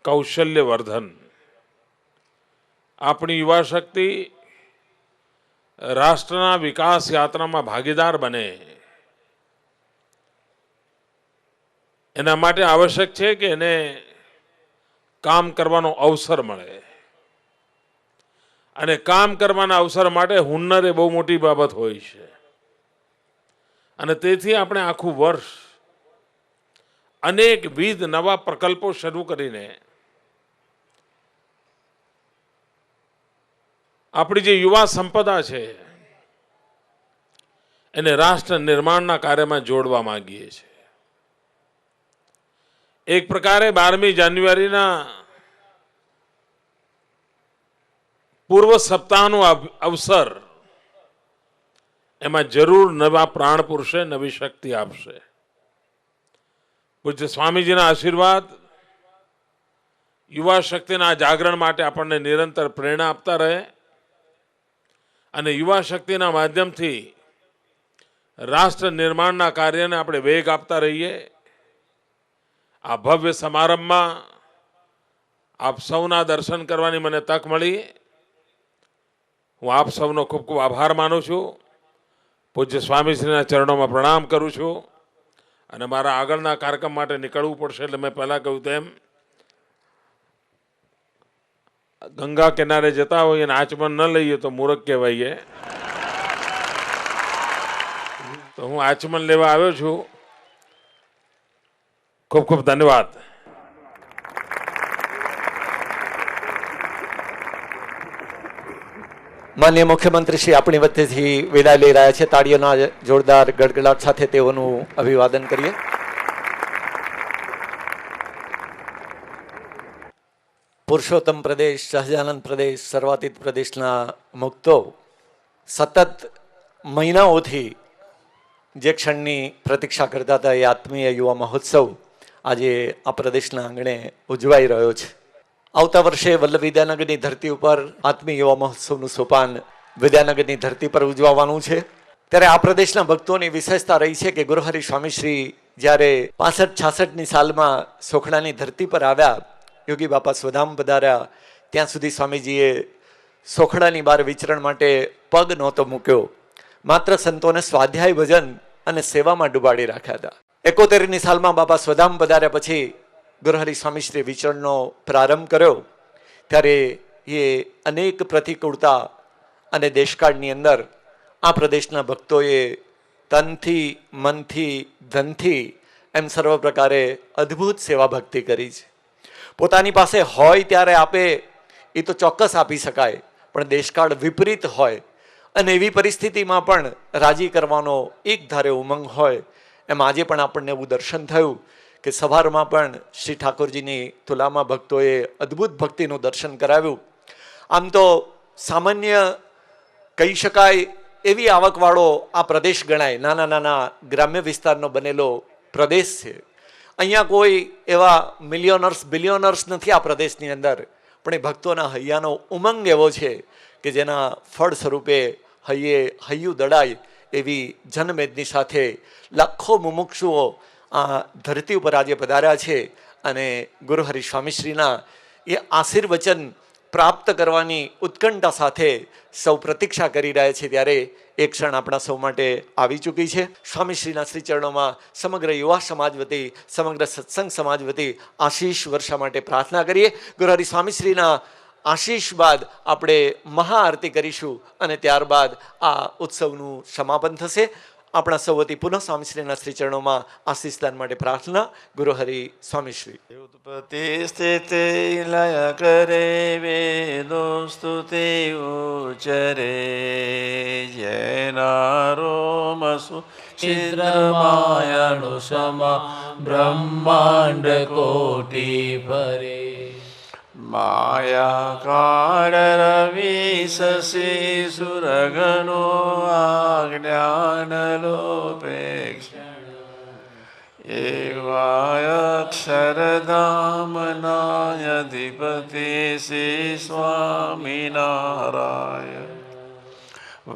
કૌશલ્ય વર્ધન. આપણી યુવા શક્તિ રાષ્ટ્રના વિકાસ યાત્રામાં ભાગીદાર બને એના માટે આવશ્યક છે કે એને કામ કરવાનો અવસર મળે, અને કામ કરવાના અવસર માટે હુન્નર એ બહુ મોટી બાબત હોય છે. અને તેથી આપણે આખું વર્ષ અનેકવિધ નવા પ્રકલ્પો શરૂ કરીને આપણી જે યુવા સંપદા છે એને રાષ્ટ્ર નિર્માણના કાર્યમાં જોડવા માંગીએ છીએ. એક પ્રકારે 12મી જાન્યુઆરીના પૂર્વ સપ્તાહનો અવસર એમાં જરૂર નવા પ્રાણ પુરુષે નવી શક્તિ આપશે. પૂજ્ય સ્વામીજીના આશીર્વાદ યુવા શક્તિના જાગરણ માટે આપણને નિરંતર પ્રેરણા આપતા રહે, અને યુવા શક્તિના માધ્યમથી રાષ્ટ્ર નિર્માણના કાર્યને આપણે વેગ આપતા રહીએ. આ ભવ્ય સમારંભમાં આપ સૌના દર્શન કરવાની મને તક મળી. હું આપ સૌનો ખૂબ ખૂબ આભાર માનું છું. પૂજ્ય સ્વામીશ્રીના ચરણોમાં પ્રણામ કરું છું. અને મારા આગળના કાર્યક્રમ માટે નીકળવું પડશે, એટલે મેં પહેલાં કહ્યું તેમ ગંગા કિનારે જતા હોઈએ અને આચમન ન લઈએ તો મૂર્ખ કહેવાઈએ. તો હું આચમન લેવા આવ્યો છું. ખૂબ ખૂબ ધન્યવાદ. માનનીય મુખ્યમંત્રી શ્રી આપણી વચ્ચેથી વિદાય લઈ રહ્યા છે. તાળીઓના જોરદાર ગડગડાટ સાથે તેઓનું અભિવાદન કરીએ. પુરુષોત્તમ પ્રદેશ, સહજાનંદ પ્રદેશ, સર્વાતીત પ્રદેશના મુક્તો સતત મહિનાઓથી જે ક્ષણની પ્રતીક્ષા કરતા હતા એ આત્મીય યુવા મહોત્સવ આજે આ પ્રદેશના આંગણે ઉજવાઈ રહ્યો છે. આવતા વર્ષે વલ્લભ વિદ્યાનગરની ધરતી ઉપર આત્મીય યુવા મહોત્સવનું સોપાન વિદ્યાનગરની ધરતી પર ઉજવવાનું છે. ત્યારે આ પ્રદેશના ભક્તોની વિશેષતા રહી છે કે ગુરુહરિ સ્વામીશ્રી જ્યારે 65-66ની સાલમાં સોખડાની ધરતી પર આવ્યા, યોગી બાપા સ્વધામ પધાર્યા, ત્યાં સુધી સ્વામીજીએ સોખડાની બહાર વિચરણ માટે પગ નહોતો મૂક્યો. માત્ર સંતોને સ્વાધ્યાય ભજન અને સેવામાં ડૂબાડી રાખ્યા હતા. 71ની સાલમાં બાપા સ્વધામ પધાર્યા પછી ગુરુહરિ સ્વામીશ્રી વિચરણનો પ્રારંભ કર્યો. ત્યારે એ અનેક પ્રતિકૂળતા અને દેશકાળની અંદર આ પ્રદેશના ભક્તોએ તનથી, મનથી, ધનથી એમ સર્વ પ્રકારે અદ્ભુત સેવા ભક્તિ કરી છે. પોતાની પાસે હોય ત્યારે આપે એ તો ચોક્કસ આપી શકાય, પણ દેશકાળ વિપરીત હોય અને એવી પરિસ્થિતિમાં પણ રાજી કરવાનો એક ધારે ઉમંગ હોય, એમ આજે પણ આપણને એવું દર્શન થયું કે સવારમાં પણ શ્રી ઠાકોરજીની તુલામાં ભક્તોએ અદ્ભુત ભક્તિનું દર્શન કરાવ્યું. આમ તો સામાન્ય કહી શકાય એવી આવકવાળો આ પ્રદેશ ગણાય. નાના નાના ગ્રામ્ય વિસ્તારનો બનેલો પ્રદેશ છે. અહીંયા કોઈ એવા મિલિયોનર્સ બિલિયોનર્સ નથી આ પ્રદેશની અંદર, પણ એ ભક્તોના હૈયાનો ઉમંગ એવો છે કે જેના ફળ સ્વરૂપે હૈયું દડાય એવી જનમેદની સાથે લાખો મુમુક્ષુઓ આ ધરતી ઉપર આજે પધાર્યા છે. અને ગુરુહરિ સ્વામીશ્રીના એ આશીર્વચન પ્રાપ્ત કરવાની ઉત્કંઠા સાથે સૌ પ્રતીક્ષા કરી રહ્યા છે. ત્યારે એક ક્ષણ આપણા સૌ માટે આવી ચૂકી છે. સ્વામીશ્રીના શ્રી ચરણોમાં સમગ્ર યુવા સમાજ વતી, સમગ્ર સત્સંગ સમાજ વતી આશીષ વર્ષા માટે પ્રાર્થના કરીએ. ગુરુહરિ સ્વામીશ્રીના આશીષ બાદ આપણે મહાઆરતી કરીશું અને ત્યારબાદ આ ઉત્સવનું સમાપન થશે. આપણા સૌ વતી પુનઃ સ્વામીશ્રીના શ્રી ચરણોમાં આશીષદાન માટે પ્રાર્થના. ગુરુહરિ સ્વામીશ્રી. ઉત્પત્તિ સ્થિતિ લય કરે વેદો સ્તુતિ ઉચરે જૈનારોમસુ છિદ્રમાયાનો સમા બ્રહ્માંડ કોટી ભરે માયા કાળ રવિ શશી સુરગનો આજ્ઞાન લોપેક્ષણ એવાય અક્ષરધામનાય અધિપતિ શ્રી સ્વામિનારાયણ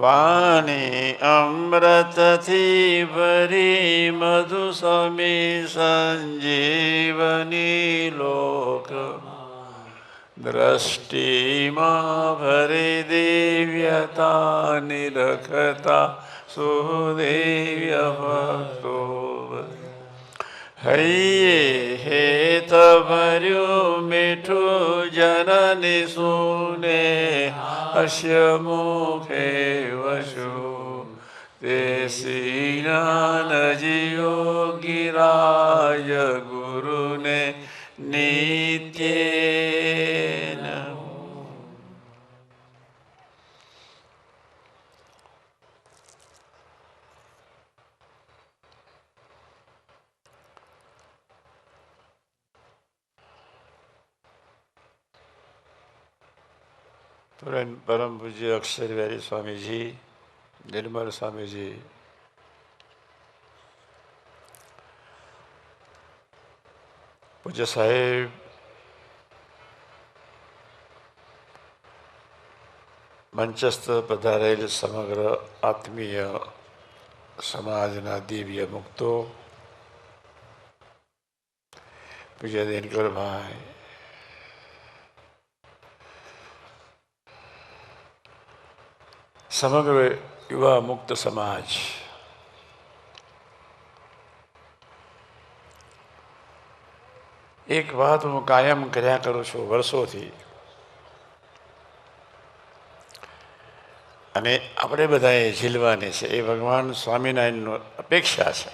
વાણી અમૃતથી ભરી મધુ સમી સંજીવની લોક દ્રષ્ટિમાં ભરી દિવ્યતા નિરખતા સુદેવ્ય ભક્તો હૈયે હેત ભર્યું મીઠું જનની સુને હસ્ય મુખે વસુ તે શ્રી જ્ઞાનજી યોગીરાજ ગુરુને નિત્યેન. પરમ પૂજ્ય અક્ષરવેરી સ્વામીજી, નિર્મલ સ્વામીજી, પૂજ્ય સાહેબ, મંચસ્થ પધારેલ સમગ્ર આત્મીય સમાજના દિવ્ય મુક્તો, પૂજ્ય દિનકરભાઈ, સમગ્ર યુવા મુક્ત સમાજ, એક વાત હું કાયમ કર્યા કરું છું વર્ષોથી, અને આપણે બધાએ ઝીલવાની છે, એ ભગવાન સ્વામિનારાયણની અપેક્ષા છે.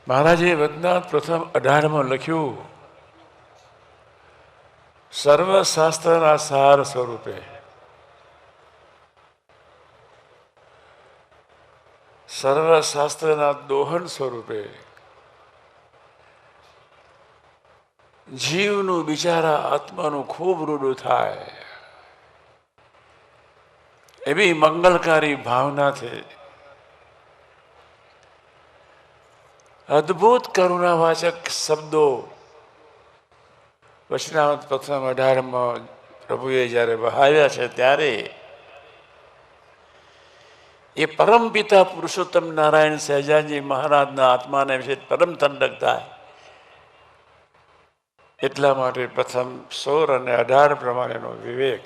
મહારાજે વદનાથ પ્રથમ 18માં લખ્યું, સર્વશાસ્ત્રના સાર સ્વરૂપે સર્વશાસ્ત્રના દોહન સ્વરૂપે જીવનું બિચારા આત્માનું ખૂબ રૂડું થાય એવી મંગલકારી ભાવનાથી અદ્ભુત કરુણાવાચક શબ્દો વચનામૃત પ્રથમ 18માં પ્રભુએ જ્યારે વહાવ્યા છે, ત્યારે એ પરમપિતા પુરુષોત્તમ નારાયણ સહજાનજી મહારાજના આત્માને વિશે પરમ ઠંડક થાય. એટલા માટે પ્રથમ 16 અને 18 પ્રમાણેનો વિવેક,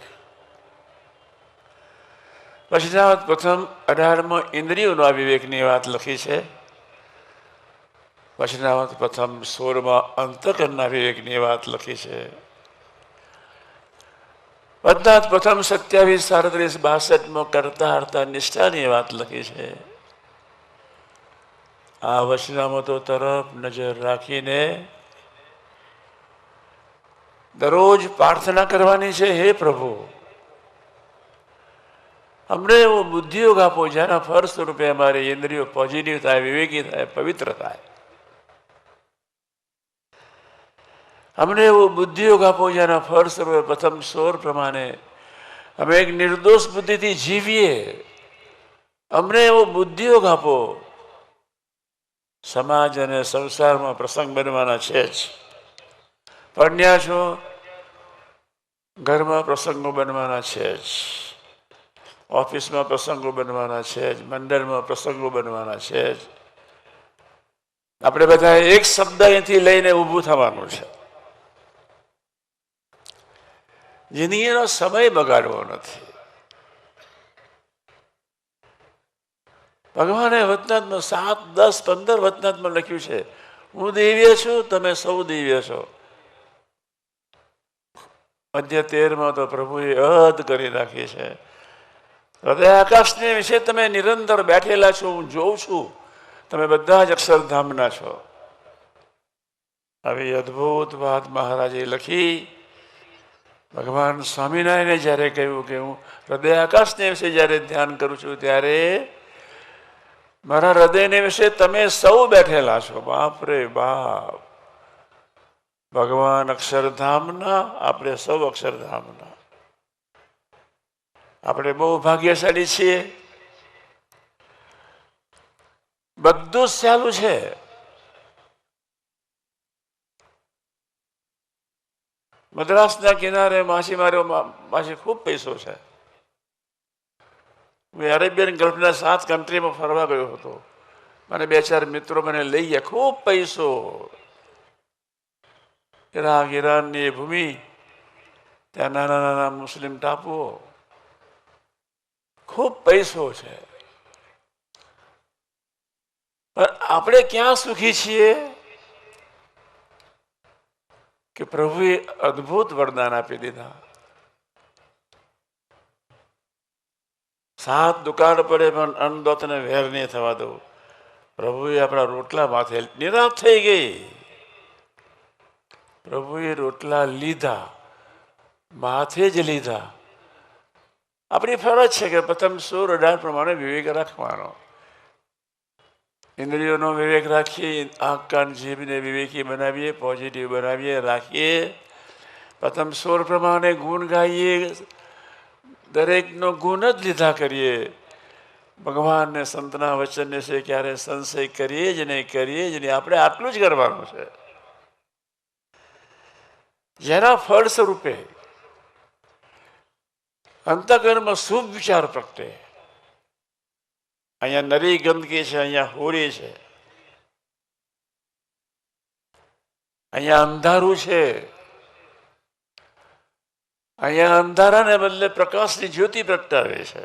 વચનામૃત પ્રથમ 18માં ઇન્દ્રિયોના વિવેકની વાત લખી છે, વચનામૃત પ્રથમ 16માં અંતઃકરણના વિવેકની વાત લખી છે, વચનામૃત પ્રથમ 27, 37, 62માં કરતા હરતા નિષ્ઠાની વાત લખી છે. આ વચનામૃતો તરફ નજર રાખીને દરરોજ પ્રાર્થના કરવાની છે, હે પ્રભુ, અમને એવો બુદ્ધિયોગ આપો જેના ફળ સ્વરૂપે અમારી ઇન્દ્રિયો પોઝિટિવ થાય, વિવેકી થાય, પવિત્ર થાય. અમને એવો બુદ્ધિયોગ આપો જેના ફળ સ્વરૂપે પ્રથમ 16 પ્રમાણે અમે એક નિર્દોષ બુદ્ધિથી જીવીએ. અમને એવો બુદ્ધિયોગ આપો, સમાજ અને સંસારમાં પ્રસંગ બનવાના છે જ, પરણ્યા છો, ઘરમાં પ્રસંગો બનવાના છે જ, ઓફિસમાં પ્રસંગો બનવાના છે જ, મંડળમાં પ્રસંગો બનવાના છે જ. આપણે બધા એક શબ્દ અહીંથી લઈને ઊભું થવાનું છે. જિંદગીનો સમય બગાડવો નથી. ભગવાને વચનાત્મા 7, 10, 15 વચનાત્મા લખ્યું છે, હું દિવ્ય છું, તમે સૌ દિવ્ય છો. મધ્ય 13માં તો પ્રભુએ હદ કરી રાખી છે, હૃદય આકાશને વિશે તમે નિરંતર બેઠેલા છો, હું જોઉં છું, તમે બધા જ અક્ષરધામના છો. આવી અદ્ભુત વાત મહારાજે લખી. ભગવાન સ્વામિનારાયણે જ્યારે કહ્યું કે હું હૃદય આકાશને વિશે જ્યારે ધ્યાન કરું છું, ત્યારે મારા હૃદયને વિશે તમે સૌ બેઠેલા છો. બાપ રે બાપ, ભગવાન અક્ષરધામના, આપણે સૌ અક્ષરધામના. આપણે બહુ ભાગ્યશાળી છીએ, બધું જ સહેલું છે. મદ્રાસના કિનારે માછીમારીઓ પાસે ખૂબ પૈસો છે. હું અરેબિયન ગલ્ફના 7 કન્ટ્રીમાં ફરવા ગયો હતો. મને 2-4 મિત્રો મને લઈ ગયા. ખૂબ પૈસો, ઈરાનની ભૂમિ, ત્યાં નાના નાના મુસ્લિમ ટાપુઓ, ખૂબ પૈસો છે. પણ આપણે ક્યાં સુખી છીએ કે પ્રભુએ અદ્ભુત વરદાન આપી દીધા. 7 દુકાળ પડે પણ અન્નદોતને વેર નહીં થવા દો. પ્રભુએ આપણા રોટલા માથે નિરાશ થઈ ગઈ. પ્રભુએ રોટલા લીધા, માથે જ લીધા. આપણી ફરજ છે કે પ્રથમ 16-18 પ્રમાણે વિવેક રાખવાનો. ઇન્દ્રિયોનો વિવેક રાખીએ, આંખ કાન જીભને વિવેકી બનાવીએ, પોઝિટિવ બનાવીએ, રાખીએ. પ્રથમ 16 પ્રમાણે ગુણ ગાઈએ, દરેકનો ગુણ જ લીધા કરીએ. ભગવાનને સંતના વચનને છે ક્યારે સંશય કરીએ જ નહીં, કરીએ જ નહીં. આપણે આટલું જ કરવાનું છે. જેના ફળ સ્વરૂપે અંતઃકરણમાં શુભ વિચાર પ્રગટે. અહીંયા નરી ગંદકી છે, અહીંયા હોળી છે, અહીંયા અંધારું છે. અહીંયા અંધારાને બદલે પ્રકાશની જ્યોતિ પ્રગટાવે છે.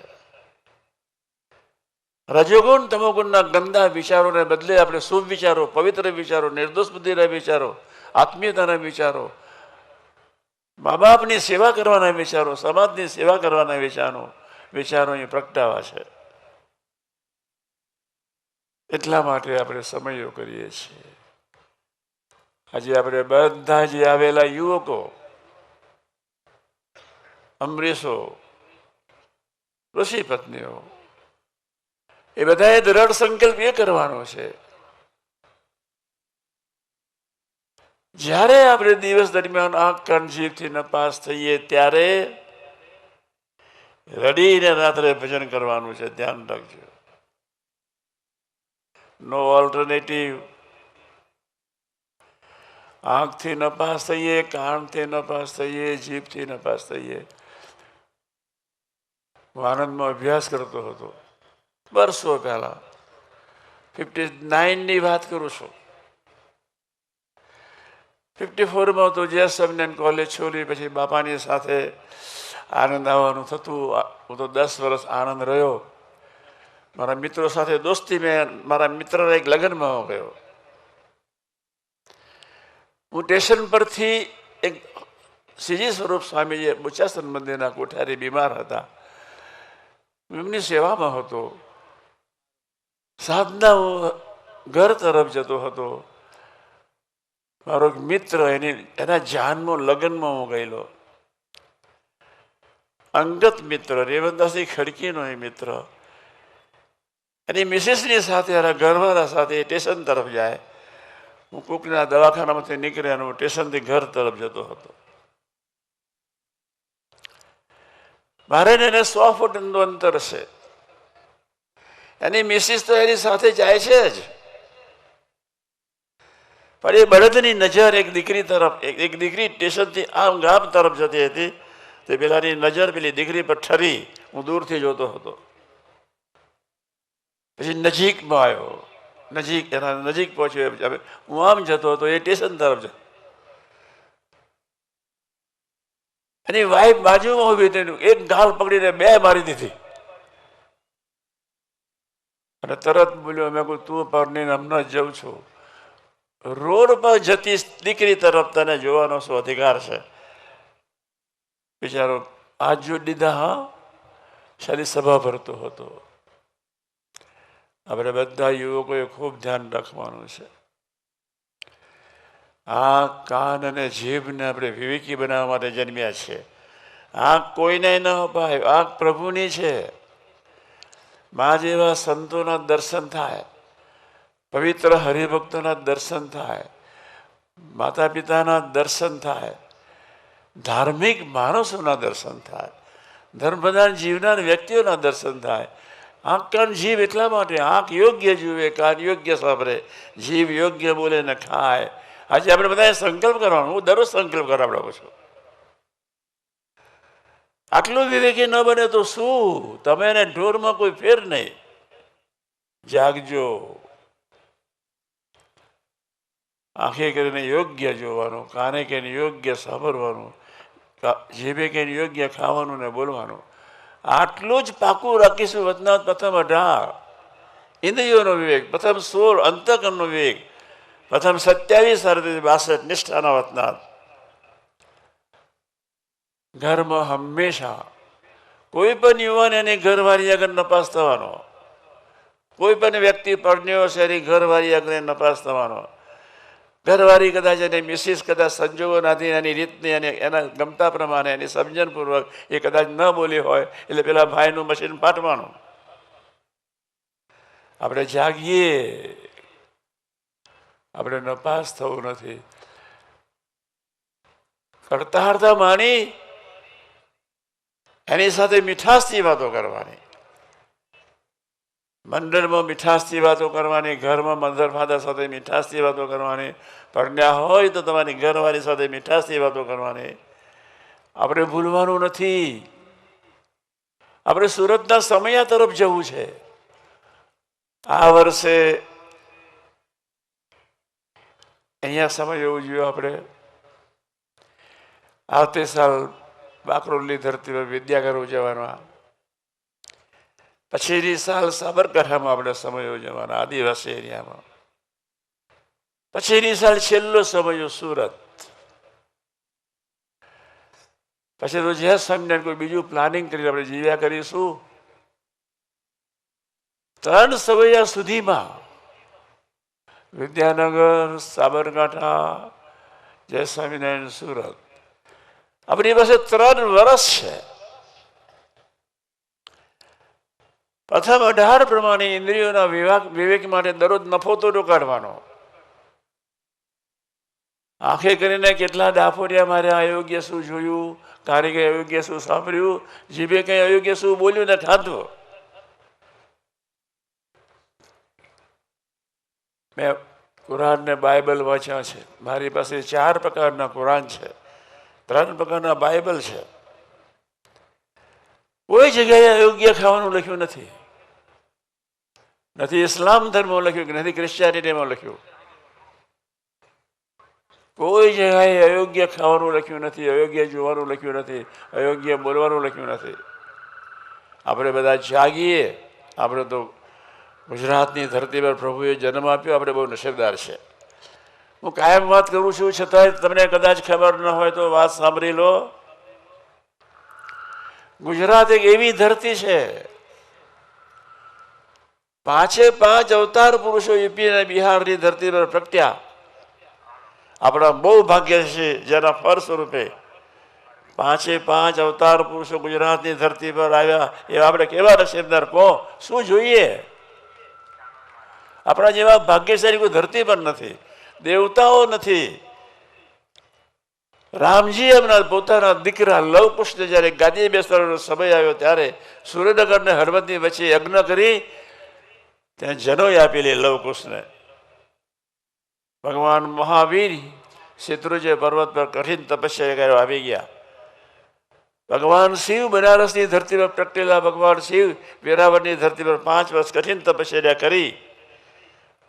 રજોગુણ તમોગુણના ગંદા વિચારોને બદલે આપણે શુભ વિચારો, પવિત્ર વિચારો, નિર્દોષ બુદ્ધિના વિચારો, આત્મીયતાના વિચારો, મા બાપની સેવા કરવાના વિચારો, સમાજની સેવા કરવાના વિચારો અહીં પ્રગટાવા છે. એટલા માટે આપણે સમયો કરીએ છીએ. આજે આપણે બધા જે આવેલા યુવકો, અમરીશો, ઋષિ પત્નીઓ, એ બધાએ દ્રઢ સંકલ્પ એ કરવાનો છે, જ્યારે આપણે દિવસ દરમિયાન આંખ કાન જીભથી નપાસ થઈએ ત્યારે રડીને રાત્રે ભજન કરવાનું છે. ધ્યાન રાખજો. નો ઓલ્ટરનેટિવ. આંખથી નપાસ થઈએ, કાનથી નપાસ થઈએ, જીભથી નપાસ થઈએ. હું આનંદમાં અભ્યાસ કરતો હતો વર્ષો પહેલા, 59ની વાત કરું છું. 54માં તો જેસમનેન કોલેજ છોડી પછી બાપાની સાથે આનંદ આવવાનું થતું. હું તો 10 વર્ષ આનંદ રહ્યો. મારા મિત્રો સાથે દોસ્તી મેં મારા મિત્રના એક લગ્નમાં ગયો. હું સ્ટેશન પરથી એક શ્રીજી સ્વરૂપ સ્વામીજી બુચાસન મંદિરના કોઠારી બીમાર હતા. એમની સેવામાં હતો. સાધના હું ઘર તરફ જતો હતો. મારો એક મિત્ર એના જાનમાં લગ્નમાં હું ગયેલો. અંગત મિત્ર, રેવનદાસજી ખડકીનો એ મિત્ર. એની મિસેસની સાથે એના ઘરવાળા સાથે સ્ટેશન તરફ જાય. હું કોકના દવાખાનામાંથી નીકળ્યા અને હું સ્ટેશનથી ઘર તરફ જતો હતો. મારે એને 100 ફૂટનું અંતર છે. એની મિસિસ તો એની સાથે જાય છે જ, પણ એ બળદની નજર એક દીકરી તરફ, એક દીકરી સ્ટેશનથી આમ ગામ તરફ જતી હતી. તે પેલાની નજર પેલી દીકરી પર ઠરી. હું દૂરથી જોતો હતો. પછી નજીકમાં આવ્યો, એના નજીક પહોંચ્યો. હું આમ જતો હતો, એ સ્ટેશન તરફ જતો. એની વાઈફ બાજુમાં ઉભી હતી. એક ગાલ પકડીને 2 મારી દીધી અને તરત બોલ્યો, મેં કહું તું પરણીને હમણાં જઉં છું. રોડ પર જતી દીકરી તરફ તને જોવાનો શું અધિકાર છે? બિચારો હાથ જોડી દીધા. હા, સારી સભા ભરતો હતો. આપણે બધા યુવકોએ ખૂબ ધ્યાન રાખવાનું છે. આંખ કાન અને જીભને આપણે વિવેકી બનાવવા માટે જન્મ્યા છે. આંખ કોઈને ન અપાય, આંખ પ્રભુની છે. મા જેવા સંતોના દર્શન થાય, પવિત્ર હરિભક્તોના દર્શન થાય, માતા પિતાના દર્શન થાય, ધાર્મિક માણસોના દર્શન થાય, ધર્મપ્રધાન જીવનાર વ્યક્તિઓના દર્શન થાય. આંખ કાન જીભ એટલા માટે, આંખ યોગ્ય જુએ, કાન યોગ્ય સાંભળે, જીભ યોગ્ય બોલે ને ખાય. આજે આપણે બધાએ સંકલ્પ કરવાનો. હું દરરોજ સંકલ્પ કરાવડાવું છું. આટલું વિવેકી ન બને તો શું? તમે એને ઢોરમાં કોઈ ફેર નહીં. જાગજો. આંખે કરીને યોગ્ય જોવાનું, કાને કરીને યોગ્ય સાંભળવાનું, જીભે કરીને યોગ્ય ખાવાનું ને બોલવાનું. આટલું જ પાકું રાખીશું. વચનામૃત પ્રથમ 18 ઇન્દ્રિયોનો વિવેક, પ્રથમ 16 અંતઃકરણનો વિવેક, પ્રથમ 27 અર્ધ 62 નિષ્ઠાના વતનાથ. ઘરમાં હંમેશા કોઈ પણ યુવાન એની ઘરવાળી આગળ નપાસ થવાનો, કોઈ પણ વ્યક્તિ પરણ્યો છે એની ઘરવાળી આગળ નપાસ થવાનો. ઘરવાળી કદાચ એને મિસિસ કદાચ સંજોગો નથી, એની રીતની અને એના ગમતા પ્રમાણે એની સમજણપૂર્વક એ કદાચ ન બોલી હોય એટલે પેલા ભાઈનું મશીન પાટવાનું. આપણે જાગીએ, આપણે નપાસ થવું નથી. કરતા હરતા માણી એની સાથે મીઠાશથી વાતો કરવાની, મંડળમાં મીઠાશથી વાતો કરવાની, ઘરમાં મધર ફાધર સાથે મીઠાશથી વાતો કરવાની, પરણ્યા હોય તો તમારી ઘરવાળી સાથે મીઠાશથી વાતો કરવાની. આપણે ભૂલવાનું નથી. આપણે સુરતના સમયા તરફ જવું છે. આ વર્ષે અહીંયા સમય ઉજવ્યો આપણે. આવતી સાલ બાકરોલની ધરતી પર વિદ્યાગર ઉજવવાના, પછીની સાલ સાબરકાંઠામાં આપણે સમય ઉજવવાના આદિવાસી એરિયામાં, પછીની સાલ છેલ્લો સમય સુરત, પછી તો જ્યાં સમય કોઈ બીજું પ્લાનિંગ કરીને આપણે જીવ્યા કરીશું. 3 સમયા સુધીમાં વિદ્યાનગર, સાબરકાંઠા, જય સ્વામિનારાયણ, સુરત, આપણી પાસે 3 વર્ષ છે. પ્રથમ 18 પ્રમાણે ઇન્દ્રિયોના વિવેક માટે દરરોજ નફો તો કાઢવાનો. આંખે કરીને કેટલા ડાફોરિયા માર્યા, અયોગ્ય શું જોયું, કારીગે અયોગ્ય શું સાંભળ્યું, જીભે કઈ અયોગ્ય શું બોલ્યું ને ખાધું. મેં કુરાન ને બાઇબલ વાંચ્યા છે. મારી પાસે 4 પ્રકારના કુરાન છે, 3 પ્રકારના બાઇબલ છે. કોઈ જગ્યાએ અયોગ્ય ખાવાનું લખ્યું નથી. નથી ઇસ્લામ ધર્મમાં લખ્યું કે નથી ક્રિશ્ચિયાનિટીમાં લખ્યું. કોઈ જગ્યાએ અયોગ્ય ખાવાનું લખ્યું નથી, અયોગ્ય જોવાનું લખ્યું નથી, અયોગ્ય બોલવાનું લખ્યું નથી. આપણે બધા જાગીએ. આપણે તો ગુજરાતની ધરતી પર પ્રભુએ જન્મ આપ્યો, આપણે બહુ નસીબદાર છે. હું કાયમ વાત કરું છું, છતાંય તમને કદાચ ખબર ન હોય તો વાત સાંભળી લો. ગુજરાત એક એવી ધરતી છે, 5 અવતાર પુરુષો યુપી અને બિહારની ધરતી પર પ્રગટ્યા. આપણા બહુ ભાગ્ય છે જેના ફળ સ્વરૂપે 5 અવતાર પુરુષો ગુજરાતની ધરતી પર આવ્યા. એવા આપણે કેવા નસીબદાર, કહો શું જોઈએ? આપણા જેવા ભાગ્યશાળી કોઈ ધરતી પર નથી, દેવતાઓ નથી. રામજી એમના પોતાના દીકરા લવકુશને જયારે ગાદી બેસવાનો સમય આવ્યો ત્યારે સુરેનગર ને હળવદની વચ્ચે યજ્ઞ કરી ત્યાં જનોઈ આપેલી લવકુશને. ભગવાન મહાવીર શેત્રુંજય પર્વત પર કઠિન તપસ્યા કરવા આવી ગયા. ભગવાન શિવ બનારસની ધરતી પર પ્રગટેલા ભગવાન શિવ વેરાવળની ધરતી પર 5 વર્ષ કઠિન તપસ્યા કરી.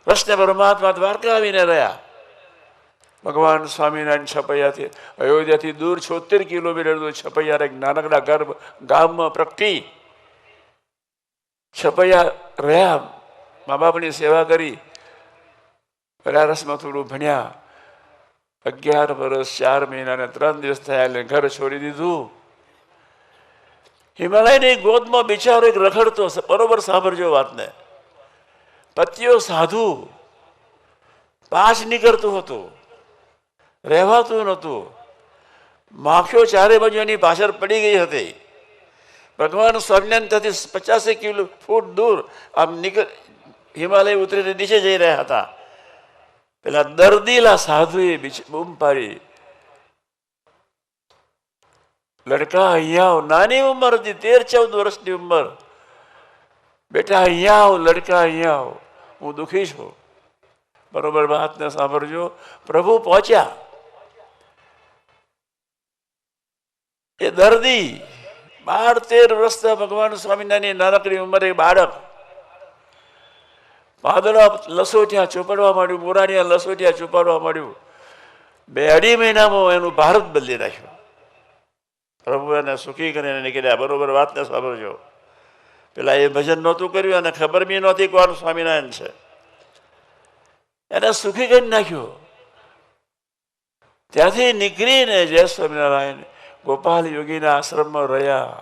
કૃષ્ણ પરમાત્મા દ્વારકા આવીને રહ્યા. ભગવાન સ્વામિનારાયણ છપૈયાથી અયોધ્યાથી દૂર 76 કિલોમીટર દૂર છપૈયા એક નાનકડા ગામમાં પ્રગટી. છપૈયા રહ્યા, મા બાપની સેવા કરી, બનારસમાં થોડું ભણ્યા. 11 વર્ષ 4 મહિના અને 3 દિવસ થયા એટલે ઘર છોડી દીધું. હિમાલયની ગોદમાં બિચારો એક રખડતો, બરોબર સાંભળજો વાતને. પતિઓ સાધુ, પાછ નીકળતું હતું, રહેવાતું નહોતું. માખીઓ 4 બાજુ એની પાછળ પડી ગઈ હતી. ભગવાન સ્વામિનારાયણ ત્યાંથી 50 ફૂટ દૂર આમ હિમાલય ઉતરીને નીચે જઈ રહ્યા હતા. પેલા દર્દીલા સાધુએ બૂમ પાડી, લડકા અહીંયા આવ. નાની ઉંમર હતી, 13-14 વર્ષની ઉંમર. બેટા અહીંયા આવ, લડકા અહીંયા આવ, હું દુઃખી છું. બરોબર વાતને સાંભળજો. પ્રભુ પહોંચ્યા. એ દર્દી 12-13 વર્ષના ભગવાન સ્વામિનારાયણની નાનકડી ઉંમરે બાળક પાદળા લસોટિયા ચોપડવા માંડ્યું, મોરાનિયા લસોટિયા ચોપડવા માંડ્યું. 2-2.5 મહિનામાં એનું ભારત બદલી નાખ્યું. પ્રભુ એને સુખી કરીને નીકળ્યા. બરોબર વાતને સાંભળજો. પેલા એ ભજન નહોતું કર્યું અને ખબર બી નહોતી કોણ સ્વામિનારાયણ છે, એને સુખી કરી નાખ્યો. ત્યાંથી નીકળીને જય સ્વામિનારાયણ ગોપાલ યોગીના આશ્રમમાં રહ્યા.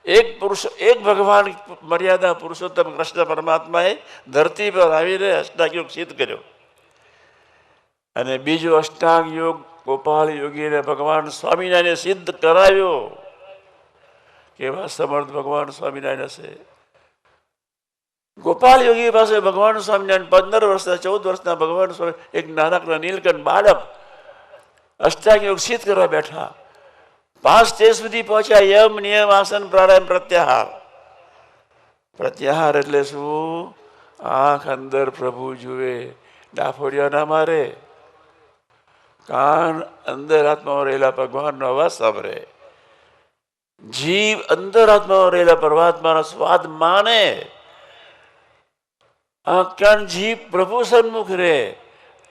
એક ભગવાન મર્યાદા પુરુષોત્તમ કૃષ્ણ પરમાત્માએ ધરતી પર આવીને અષ્ટાંગ યોગ સિદ્ધ કર્યો, અને બીજો અષ્ટાંગ યોગ ગોપાલ યોગીને ભગવાન સ્વામિનારાયણે સિદ્ધ કરાવ્યો. કેવા સમર્થ ભગવાન સ્વામિનારાયણ હશે. ગોપાલ યોગી પાસે ભગવાન સ્વામિનારાયણ 15 વર્ષના 14 વર્ષના ભગવાન સ્વામી એક નાનકડા નીલકંઠ બાળક અષ્ટાંગ યોગ સિદ્ધ કરવા બેઠા. 5 સ્ટેજ સુધી પહોંચ્યા. યમ, નિયમ, આસન, પ્રાણાયામ, પ્રત્યાહાર. પ્રત્યાહાર એટલે શું? આંખ અંદર પ્રભુ જુએ, ડાફોડિયા ના મારે. કાન અંદર આત્મામાં રહેલા ભગવાનનો અવાજ સાંભળે. જીવ અંદર આત્મામાં રહેલા પરમાત્માનો સ્વાદ માને. આંખ કાન જીભ પ્રભુ સન્મુખ રહે.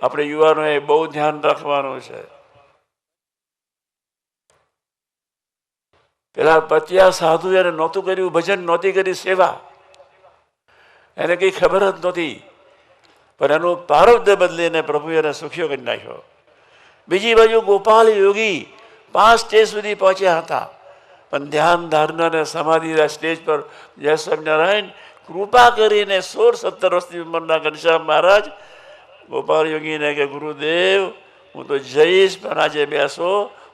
આપણે યુવાનોએ બહુ ધ્યાન રાખવાનું છે. પેલા પત્યા સાધુ એને નહોતું કર્યું ભજન, નહોતી કરી સેવા, એને કઈ ખબર જ નહોતી, પણ એનું પ્રારબ્ધ બદલીને પ્રભુ એને સુખ્યો કરી નાખ્યો. બીજી બાજુ ગોપાલ યોગી 5 સ્ટેજ સુધી પહોંચ્યા હતા, પણ ધ્યાન ધારણા અને સમાધિના સ્ટેજ પર જય સ્વામિનારાયણ કૃપા કરીને 16-17 વર્ષની ઉંમરના ઘનશ્યામ મહારાજ ગોપાલ યોગીને કે ગુરુદેવ હું તો જઈશ, પણ આજે બેસો,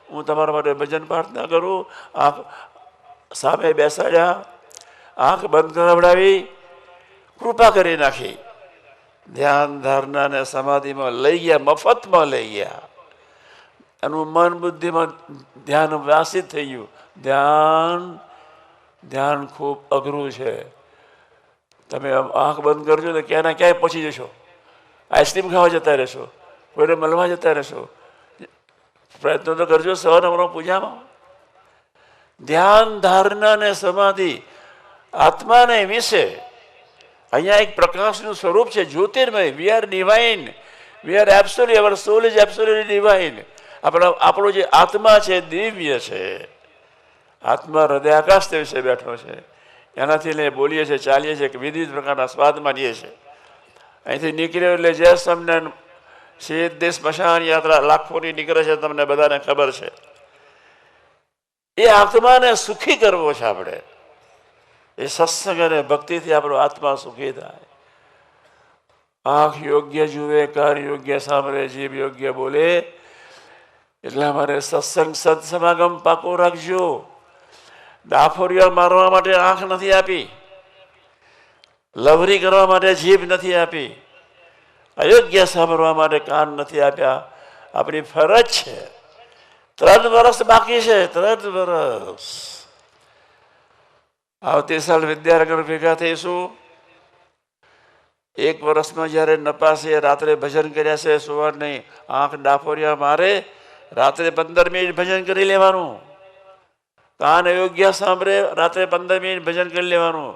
હું તમારા માટે ભજન પ્રાર્થના કરું. આંખ સામે બેસાડ્યા, આંખ બંધ કરાવડાવી, કૃપા કરી નાખી. ધ્યાન ધારણા અને સમાધિમાં લઈ ગયા, મફતમાં લઈ ગયા. એનું મન બુદ્ધિમાં ધ્યાન વાસિત થઈ ગયું. ધ્યાન ખૂબ અઘરું છે. તમે આંખ બંધ કરજો તો ક્યાંના ક્યાંય પહોંચી જશો. આઈસ્ક્રીમ ખાવા જતા રહેશો, કોઈને મળવા જતા રહેશો. પ્રયત્નો તો કરજો સવારના પૂજામાં. ધ્યાન ધારણા અને સમાધિ આત્માને વિશે અહીંયા એક પ્રકાશનું સ્વરૂપ છે, જ્યોતિર્મય. We are divine, we are absolute, our soul is absolutely divine. આપણો જે આત્મા છે દિવ્ય છે. આત્મા હૃદય આકાશ વિશે બેઠો છે. એનાથી લઈને બોલીએ છીએ, ચાલીએ છીએ, કે વિવિધ પ્રકારના સ્વાદ માનીએ છીએ. અહીંથી નીકળ્યો એટલે જય સ્વામિનારાયણ સીધી સ્મશાન યાત્રા લાખોની નીકળે છે, તમને બધાને ખબર છે. એ આત્માને સુખી કરવો છે આપણે. એ સત્સંગ અને ભક્તિથી આપણો આત્મા સુખી થાય. આંખ યોગ્ય જુએ, કાન યોગ્ય સાંભળે, જીભ યોગ્ય બોલે. એટલે અમારે સત્સંગ સત્સમાગમ પાકો રાખજો. ડાફોરિયા મારવા માટે આંખ નથી આપી, લવરી કરવા માટે જીભ નથી આપી, અયોગ્ય સાંભળવા માટે કાન નથી આપ્યા. આપણી ફરજ છે. 3 વર્ષ બાકી છે, 3 વર્ષ. આવતી સાલ વિદ્યાનગર ભેગા થઈશું. 1 વર્ષમાં જ્યારે નપાસે રાત્રે ભજન કર્યા છે, સુવાર નહીં, આંખ ડાફોરિયા મારે, રાત્રે 15 મિનિટ ભજન કરી લેવાનું. કાન અયોગ્ય સાંભળે, રાત્રે 15 મિનિટ ભજન કરી લેવાનું.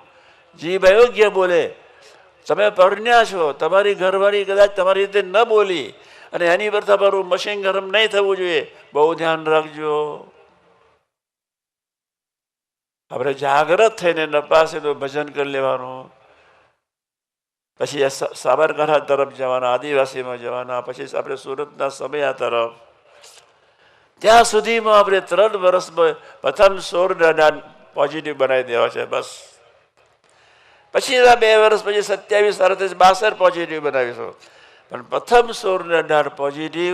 જીભ અયોગ્ય બોલે. તમે પરણ્યા છો, તમારી ઘરવાળી કદાચ તમારી રીતે ન બોલી અને એની પર તમારું મશીન ગરમ નહીં થવું જોઈએ. બહુ ધ્યાન રાખજો. આપણે જાગ્રત થઈને નપાસે તો ભજન કરી લેવાનું. પછી સાબરકાંઠા તરફ જવાના, આદિવાસીમાં જવાના, પછી આપણે સુરતના સમયા તરફ. ત્યાં સુધીમાં આપણે 3 વર્ષમાં પ્રથમ 16 પોઝિટિવ બનાવી દેવા છે બસ. પછી 2 વર્ષ પછી 27 32 પોઝિટિવ બનાવીશું. પણ પ્રથમ 16 પોઝિટિવ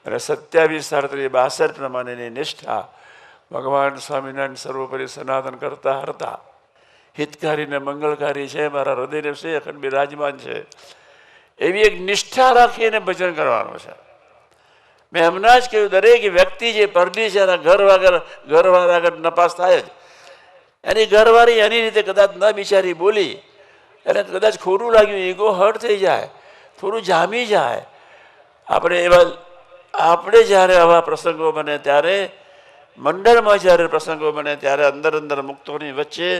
અને 27 32 પ્રમાણેની નિષ્ઠા ભગવાન સ્વામિનારાયણ સર્વોપરી સનાતન કરતા હતા. હિતકારી ને મંગળકારી છે, મારા હૃદયને છે, અખંડ બિરાજમાન છે. એવી એક નિષ્ઠા રાખીને ભજન કરવાનું છે. મેં હમણાં જ કહ્યું, દરેક વ્યક્તિ જે પરડી છે એના ઘરવાળા આગળ નપાસ થાય જ. એની ઘરવાળી એની રીતે કદાચ ન બિચારી બોલી, એને કદાચ ખોટું લાગ્યું, ઈગો હર્ટ થઈ જાય, થોડું જામી જાય. આપણે જ્યારે આવા પ્રસંગો બને ત્યારે, મંડળમાં જ્યારે પ્રસંગો બને ત્યારે અંદર મુક્તોની વચ્ચે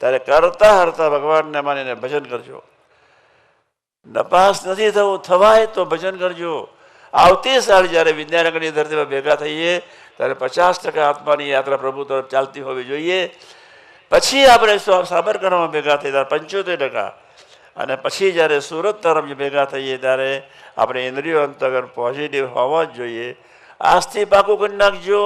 ત્યારે કરતા હરતા ભગવાનને માનીને ભજન કરજો. નપાસ નથી થવું, થવાય તો ભજન કરજો. આવતી સાલ જ્યારે વિદ્યાનગરની ધરતીમાં ભેગા થઈએ ત્યારે 50% આત્માની યાત્રા પ્રભુ તરફ ચાલતી હોવી જોઈએ. પછી આપણે સાબરકાંઠામાં ભેગા થઈ ત્યારે 75%, અને પછી જ્યારે સુરત તરફ ભેગા થઈએ ત્યારે આપણે ઇન્દ્રિયો અંતર્ગત પોઝિટિવ હોવા જ જોઈએ. આજથી પાકું કરી નાખજો.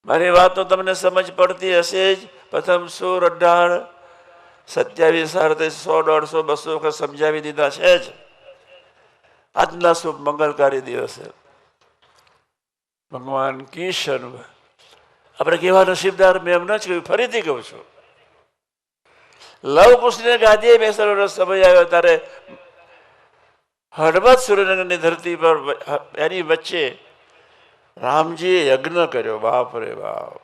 મારી વાત તો તમને સમજ પડતી હશે જ. પ્રથમ 16, 18, 27, 38, 100, 150, 200 વખત સમજાવી દીધા છે જ. આજના શુભ મંગલકારી દિવસે ભગવાન કિશન આપણે કેવા નસીબદાર, મેં એમ ન કહ્યું, ફરીથી કહું છું. લવ કુશને ગાદીએ બેસવાનો સમય આવ્યો ત્યારે હળવદ સુરેન્દ્રનગરની ધરતી પર એની વચ્ચે રામજીએ યજ્ઞ કર્યો. બાપ રે બાપ.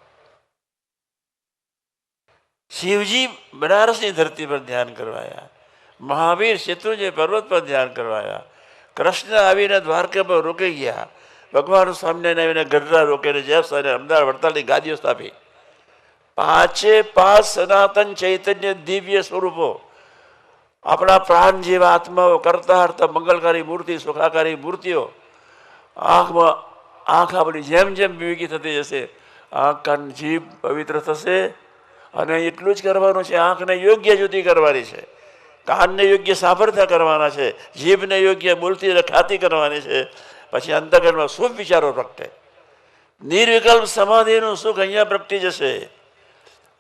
શિવજી બનારસની ધરતી પર ધ્યાન કરવાયા. મહાવીર શેત્રુંજય પર્વત પર ધ્યાન કરવાયા. કૃષ્ણ આવીને દ્વારકા પર રોકી ગયા. ભગવાન સ્વામિનારાયણ આવીને ગઢડા રોકીને જેફ અને અમદાવાદ વડતાલની ગાદીઓ સ્થાપી. 5 સનાતન ચૈતન્ય દિવ્ય સ્વરૂપો, આપણા પ્રાણ જેવા આત્માઓ, કરતા હરતા મંગલકારી મૂર્તિ, સુખાકારી મૂર્તિઓ. આંખ આપણી જેમ જેમ વિવેકી થતી જશે, આંખ, કાન, જીભ પવિત્ર થશે. અને એટલું જ કરવાનું છે. આંખને યોગ્ય જ્યોતિ કરવાની છે, કાનને યોગ્ય સાંભળતા કરવાના છે, જીભને યોગ્ય બોલતી અને ખાતી કરવાની છે. પછી અંતર્ગતમાં શુભ વિચારો પ્રગટે. નિર્વિકલ્પ સમાધિનું સુખ અહીંયા પ્રગટી જશે.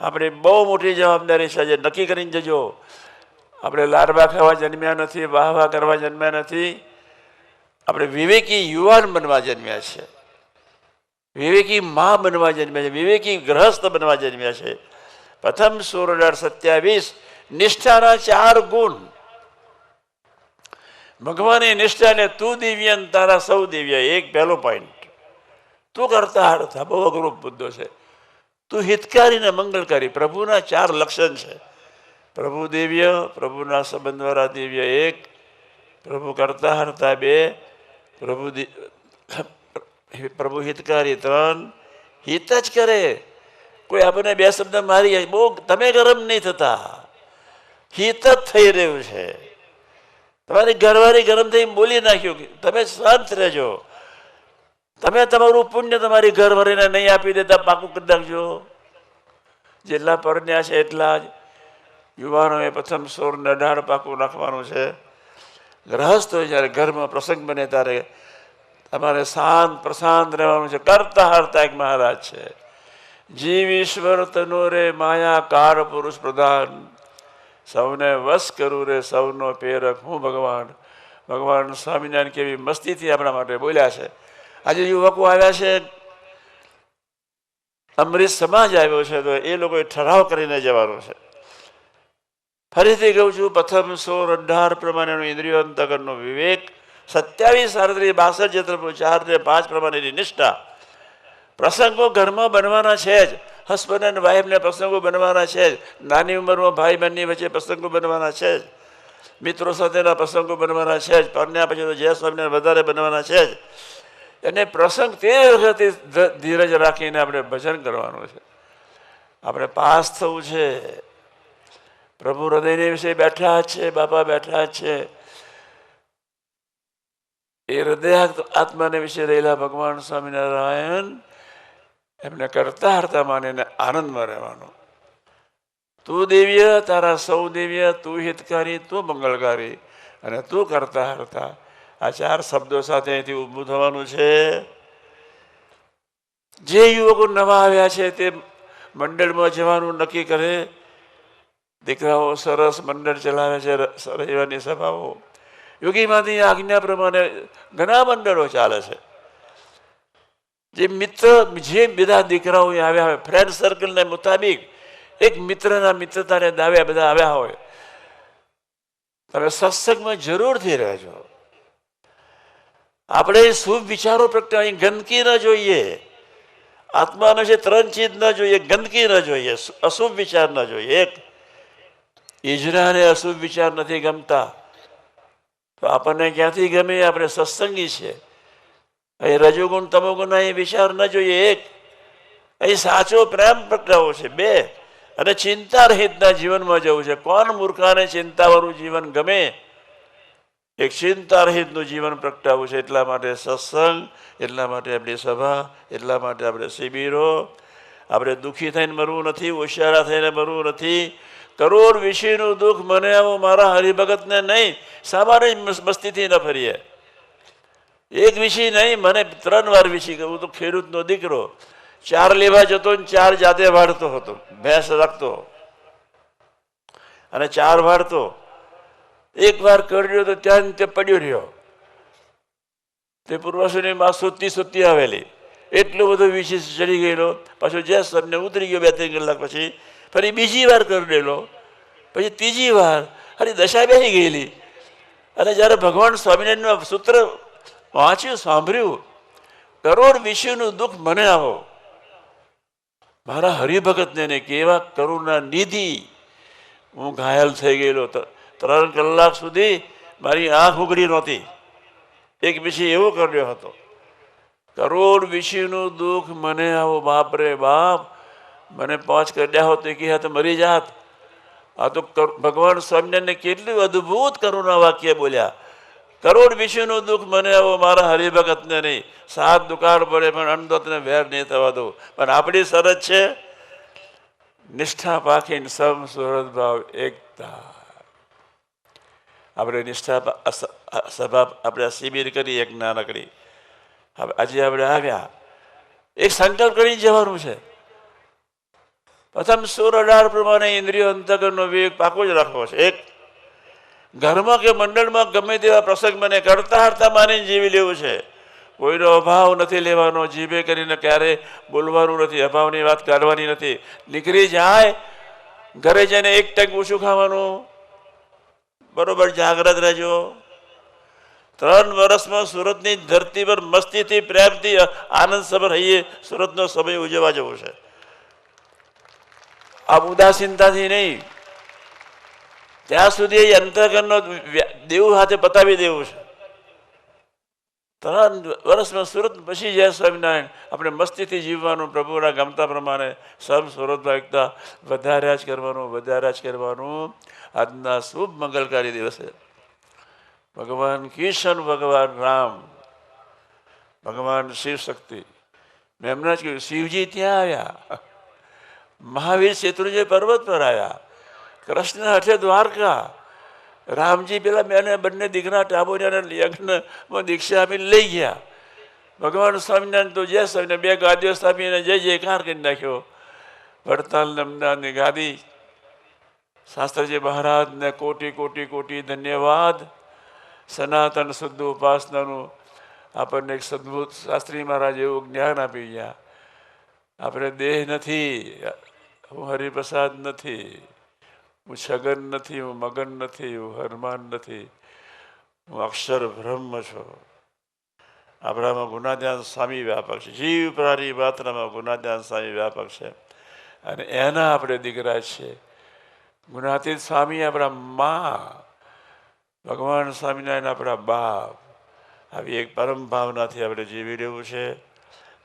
આપણે બહુ મોટી જવાબદારી છે, જે નક્કી કરીને જજો. આપણે લારવા ખાવા જન્મ્યા નથી, વાહ કરવા જન્મ્યા નથી. આપણે વિવેકી યુવાન બનવા જન્મ્યા છે, વિવેકી મા બનવા જન્મ્યા છે, વિવેકી ગ્રહસ્થ બનવા જન્મ્યા છે. પ્રથમ 16, 27 નિષ્ઠાના 4 ગુણ. ભગવાનની નિષ્ઠાને તું દિવ્ય તારા સૌ દિવ્ય. એક પહેલો પોઈન્ટ. તું કરતા હરતા, બહુ અઘરો મુદ્દો છે. તું હિતકારી ને મંગલકારી. પ્રભુના 4 લક્ષણ છે. પ્રભુ દિવ્ય, પ્રભુના સંબંધવાળા દિવ્ય 1, પ્રભુ કરતા હરતા 2, પ્રભુ હિતકારી 3. હિત જ કરે. કોઈ આપણને 2 શબ્દ મારી બહુ તમે ગરમ નહીં થતા, હિત જ થઈ રહ્યું છે. તમારી ઘરવાળી ગરમ થઈ બોલી નાખ્યું, તમે શાંત રહેજો. તમે તમારું પુણ્ય તમારી ઘરવાળીને નહીં આપી દેતા, પાકું કરી નાખજો. જેટલા પરણ્યા છે એટલા જ યુવાનોએ પ્રથમ 16 ને 18 પાકું નાખવાનું છે. ગ્રહસ્થ હોય જ્યારે ઘરમાં પ્રસંગ બને ત્યારે તમારે શાંત પ્રશાંત રહેવાનું છે. કરતા હરતા એક મહારાજ છે. જીવ ઈશ્વર તનો રે માયા કાર પુરુષ પ્રધાન, સૌને વશ કરું રે સૌનો પ્રેરક હું ભગવાન. ભગવાન સ્વામિનારાયણ કેવી મસ્તીથી આપણા માટે બોલ્યા છે. આજે યુવકો આવ્યા છે, અમૃત સમાજ આવ્યો છે, તો એ લોકોએ ઠરાવ કરીને જવાનું છે. ફરીથી કહું છું, પ્રથમ 16, 18 પ્રમાણેનો ઇન્દ્રિયો અંતર્ગતનો વિવેક, 27, 38, 62, 4 ને 5 પ્રમાણેની નિષ્ઠા. પ્રસંગો ઘરમાં બનવાના છે જ. હસબન્ડ એન્ડ વાઇફને પ્રસંગો બનવાના છે જ. નાની ઉંમરમાં ભાઈ બહેનની વચ્ચે પ્રસંગો બનવાના છે જ. મિત્રો સાથેના પ્રસંગો બનવાના છે જ. પરણ્યા પછી તો જય સ્વામિનારાયણ વધારે બનવાના છે જ. અને પ્રસંગ તે વખતે ધીરજ રાખીને આપણે ભજન કરવાનું છે. આપણે પાસ થવું છે. પ્રભુ હૃદયની વિશે બેઠા છે, બાપા બેઠા છે. એ હૃદય આત્માને વિશે રહેલા ભગવાન સ્વામિનારાયણ એમને કરતા હરતા માનીને આનંદમાં રહેવાનું. તું દિવ્ય, તારા સૌ દિવ્ય, તું હિતકારી, તું મંગળકારી અને તું કરતા હરતા. આ 4 શબ્દો સાથે અહીંથી ઊભું થવાનું છે. જે યુવકો નવા આવ્યા છે તે મંડળમાં જવાનું નક્કી કરે. દીકરાઓ સરસ મંડળ ચલાવે છે, રવિવારની સભાઓ. યોગીમાંથી આજ્ઞા પ્રમાણે ઘણા મંડળો ચાલે છે. જે મિત્ર, જે બધા દીકરાઓ આવ્યા હોય, ફ્રેન્ડ સર્કલને મુતાબિક એક મિત્રના મિત્રતાને દાવે બધા આવ્યા હોય, તમે સત્સંગમાં જરૂરથી રહેજો. આપણે શુભ વિચારો પ્રગટે. અહીં ગંદકી ન જોઈએ. આત્માનો છે 3 ચીજ ન જોઈએ. ગંદકી ન જોઈએ, અશુભ વિચાર ન જોઈએ. એક, ઈજરાને અશુભ વિચાર નથી ગમતા, તો આપણને ક્યાંથી ગમે? આપણે સત્સંગી છે. અહીં રજોગુણ તમોગુણ એ વિચાર ન જોઈએ. એક, અહીં સાચો પ્રેમ પ્રગટાવો છે. 2, અને ચિંતા રહિતના જીવનમાં જવું છે. કોણ મૂર્ખાને ચિંતાવાળું જીવન ગમે? એક ચિંતા રહિતનું જીવન પ્રગટાવવું છે. એટલા માટે સત્સંગ, એટલા માટે આપણી સભા, એટલા માટે આપણે શિબિરો. આપણે દુઃખી થઈને મરવું નથી, હોશિયારા થઈને મરવું નથી. કરોડ વિષયનું દુઃખ મને આવું મારા હરિભગતને નહીં, સામાન્ય મસ્તીથી ન ફરીએ. એક વિષય નહીં, મને 3 વાર વિષય. હું તો ખેડૂતનો દીકરો, 4 લેવા જતો ને 4 જાતે વાળતો હતો, ભેંસ રાખતો અને 4 વાળતો. એક વાર કર્યો તો ત્યાં તે પડ્યો રહ્યો. તે પૂર્વાસુની માં સોતી આવેલી, એટલો બધો વિશેષ ચડી ગયેલો. પાછો જે સમને ઉતરી ગયો 2-3 કલાક પછી. ફરી બીજી વાર કરેલો, પછી ત્રીજી વાર ફરી દશા બેસી ગયેલી. અને જ્યારે ભગવાન સ્વામિનારાયણનું સૂત્ર વાંચ્યું, સાંભળ્યું, કરોડ વિષયનું દુઃખ મને આવો, મારા હરિભગતને ને કેવા કરુણા નિધિ. હું ઘાયલ થઈ ગયેલો. 3 કલાક સુધી મારી આંખ ઉઘડી નહોતી. એક વિષય એવો કર્યો હતો, કરોડ વિષયનું દુઃખ મને આવો. બાપ રે બાપ, મને 5 કર્યા હોત કે તો મરી જાત. આ તો ભગવાન સ્વામિનારાયણને કેટલું અદ્ભુત કરુણા વાક્ય બોલ્યા. કરોડ વિષયનું દુઃખ મને આવો, મારા હરિભગતને નહીં. 7 દુકાળ પડે પણ અન્નદોતને વેર નહીં થવા દો. પણ આપણી શરત છે, નિષ્ઠા પાખીને સમ સુહૃદ ભાવ એકતા. આપણે નિષ્ઠા સભા આપણે શિબિર કરી એક નાનકડી. હવે આજે આપણે આવ્યા, એક સંકલ્પ કરીને જવાનું છે. પ્રથમ 16-18 પ્રમાણે ઇન્દ્રિયો અંતકરણનો વિવેક પાકો જ રાખવો છે. એક ઘરમાં કે મંડળમાં ગમે તેવા પ્રસંગ મને કરતા હરતા માનીને જીવી લેવું છે. કોઈનો અભાવ નથી લેવાનો, જીભે કરીને ક્યારે બોલવાનું નથી, અભાવની વાત કાઢવાની નથી. નીકળી જાય ઘરે જઈને 1 ટંક ઓછું ખાવાનું. બરોબર જાગ્રત રહેજો. 3 વર્ષમાં સુરતની ધરતી પર મસ્તીથી, પ્રેમથી, આનંદ સભર રહીએ. સુરતનો સમય ઉજવવા જવો છે. આ ઉદાસીનતાથી નહીં, ત્યાં સુધી અંતઃકરણનો દેવું હાથે પતાવી દેવું છે. 3 વર્ષમાં સુરત પછી જય સ્વામિનારાયણ. આપણે મસ્તીથી જીવવાનું, પ્રભુના ગમતા પ્રમાણે સમ સુરતમાં એકતા વધાર્યા જ કરવાનું, વધાર્યા જ કરવાનું. આજના શુભ મંગલકારી દિવસે ભગવાન કિશન, ભગવાન રામ, ભગવાન શિવ શક્તિ, મેં એમના જ કહ્યું, શિવજી ત્યાં આવ્યા, મહાવીર શેત્રુંજય પર્વત પર આવ્યા, કૃષ્ણ હઠે દ્વારકા, રામજી પેલા મેને બંને દીકરા ટાબોરિયાને યજ્ઞમાં દીક્ષા આપીને લઈ ગયા. ભગવાન સ્વામિનારાયણ તો જય સ્વામિનારાયણ 2 ગાદીઓ સ્થાપીને જય જયકાર કરી નાખ્યો. વડતાલ અમદાવાદની ગાદી. શાસ્ત્રજી મહારાજને કોટી કોટી કોટી ધન્યવાદ. સનાતન શુદ્ધ ઉપાસનાનું આપણને એક સદભુત શાસ્ત્રી મહારાજ એવું જ્ઞાન આપી ગયા. આપણે દેહ નથી, હું હરિપ્રસાદ નથી, હું છગન નથી, હું મગન નથી, હું હરમાન નથી, હું અક્ષર બ્રહ્મ છું. આપણામાં ગુણાધ્યાન સ્વામી વ્યાપક છે. જીવ પ્રાણી માત્રામાં ગુણાધ્યાન સ્વામી વ્યાપક છે. અને એના આપણે દીકરા છીએ. ગુણાતીત સ્વામી આપણા મા, ભગવાન સ્વામિનારાયણ આપણા બાપ. આવી એક પરમ ભાવનાથી આપણે જીવી રહેવું છે.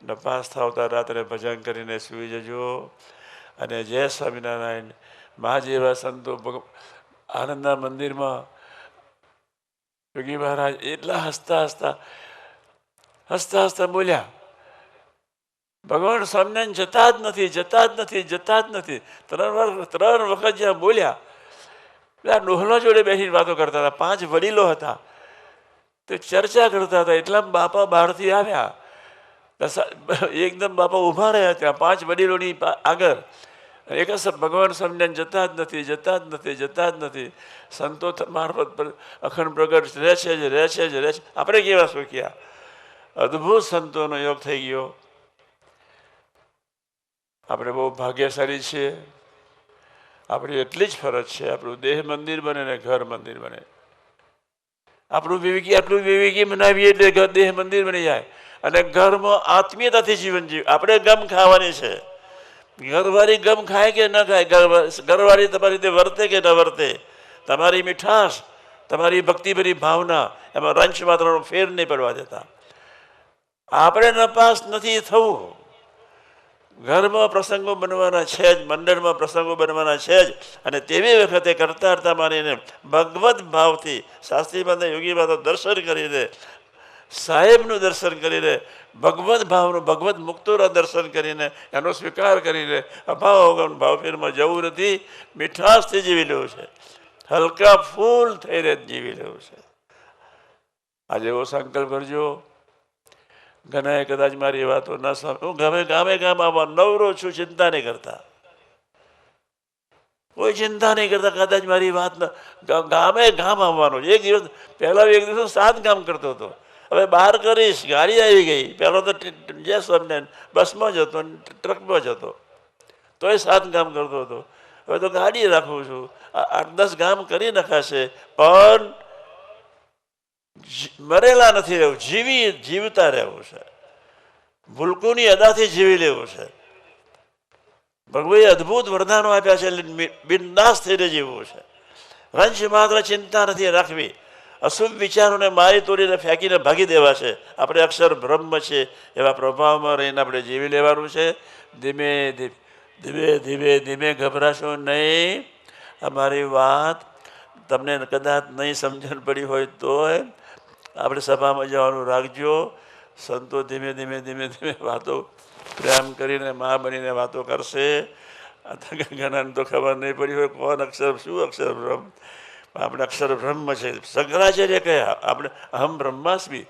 નપાસ થાવતા રાત્રે ભજન કરીને સૂઈ જજો. અને જય સ્વામિનારાયણ. મા જેવા સંતો આનંદના મંદિરમાં યોગી મહારાજ એટલા હસતા હસતા બોલ્યા, ભગવાન સ્વામિનારાયણ જતા જ નથી, જતા જ નથી, જતા જ નથી. 3 વખત જ્યાં બોલ્યા, પેલા ડોહલા જોડે બેસીને વાતો કરતા હતા. 5 વડીલો હતા, તો ચર્ચા કરતા હતા. એટલામાં બાપા બહારથી આવ્યા. એકદમ બાપા ઊભા રહ્યા ત્યાં 5 વડીલોની આગળ. એક જ ભગવાન સ્વામિનારાયણ જતા જ નથી, જતા જ નથી, જતા જ નથી. સંતો મારફત અખંડ પ્રગટ રહે છે જ, રહે છે જ, રહે છે. આપણે કેવા શોખ્યા! અદ્ભુત સંતોનો યોગ થઈ ગયો. આપણે બહુ ભાગ્યશાળી છીએ. આપણી એટલી જ ફરજ છે, આપણું દેહ મંદિર બને ને ઘર મંદિર બને. આપણું આટલું વિવેકી બનાવીએ એટલે દેહ મંદિર બની જાય. અને ઘરમાં આત્મીયતાથી જીવન જીવ. આપણે ગમ ખાવાની છે. ઘરવાળી ગમ ખાય કે ન ખાય, ઘરવાળી તમારી રીતે વર્તે કે ન વર્તે, તમારી મીઠાશ, તમારી ભક્તિભરી ભાવના, એમાં રંચ માત્રનો ફેર નહીં પડવા દેતા. આપણે નપાસ નથી થવું. ઘરમાં પ્રસંગો બનવાના છે જ, મંડળમાં પ્રસંગો બનવાના છે જ. અને તેવી વખતે કરતા માનીને ભગવત ભાવથી શાસ્ત્રીમાં યોગીમાં દર્શન કરીને સાહેબનું દર્શન કરીને, ભગવત ભાવનું, ભગવત મુક્તોના દર્શન કરીને, એનો સ્વીકાર કરીને અભાવ વગર ભાવફેરમાં જવું નથી, મીઠાશથી જીવી લેવું છે, હલકા ફૂલ થઈને જીવી લેવું છે. આજે એવો સંકલ્પ કરજો. ઘણાએ કદાચ મારી વાતો ન સમજ, હું ગામે આવવા નવરો છું, ચિંતા નહીં કરતા, કોઈ ચિંતા નહીં કરતા. કદાચ મારી વાત ગામે આવવાનું. એક દિવસ 7 ગામ કરતો હતો, હવે 12 કરીશ. ગાડી આવી ગઈ. પહેલો તો જય સ્વામિનારાયણ બસમાં જતો, ટ્રકમાં જતો, તોય 7 ગામ કરતો હતો. હવે તો ગાડી રાખું છું. 8-10 ગામ કરી નખાશે, પણ મરેલા નથી રહેવું, જીવતા રહેવું છે. ભૂલકુની અદાથી જીવી લેવું છે. ભગવાને અદ્ભુત વરદાનો આપ્યા છે, બિંદાસ થઈને જીવવું છે. વંશ માત્ર ચિંતા નથી રાખવી. અશુભ વિચારોને મારી તોડીને ફેંકીને ભાગી દેવા છે. આપણે અક્ષર બ્રહ્મ છે એવા પ્રભાવમાં રહીને આપણે જીવી લેવાનું છે. ધીમે ધીમે ગભરાશો નહીં. અમારી વાત તમને કદાચ નહીં સમજણ પડી હોય તો આપણે સભામાં જવાનું રાખજો. સંતો ધીમે ધીમે વાતો પ્રેમ કરીને મા બનીને વાતો કરશે. ઘણાને તો ખબર નહીં પડી હોય કોણ અક્ષર, શું અક્ષર બ્રહ્મ. આપણે અક્ષર બ્રહ્મ છે. શંકરાચાર્ય કહ્યા આપણે અહમ બ્રહ્માસ્મિ.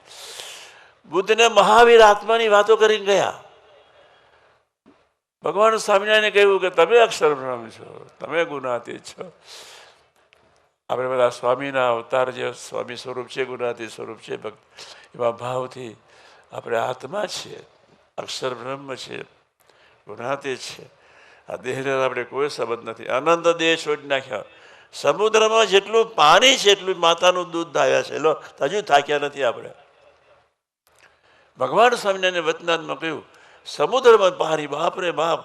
બુદ્ધને મહાવીર આત્માની વાતો કરીને ગયા. ભગવાન સ્વામિનારાયણે કહ્યું કે તમે અક્ષર બ્રહ્મ છો, તમે ગુણાતીત છો. આપણે બધા સ્વામીના અવતાર જે સ્વામી સ્વરૂપ છે, ગુણાતીત સ્વરૂપ છે, એવા ભાવથી આપણે આત્મા છીએ, અક્ષર બ્રહ્મ છે, ગુણાતીત છે. આ દેહને આપણે કોઈ સંબંધ નથી. અનંત દેહ છોડી નાખ્યા. સમુદ્રમાં જેટલું પાણી છે એટલું માતાનું દૂધ ધાવ્યા છે. લો, હજુ થાક્યા નથી આપણે. ભગવાન સ્વામિનારાયણે વચનાથમાં કહ્યું સમુદ્રમાં પાણી, બાપ રે બાપ.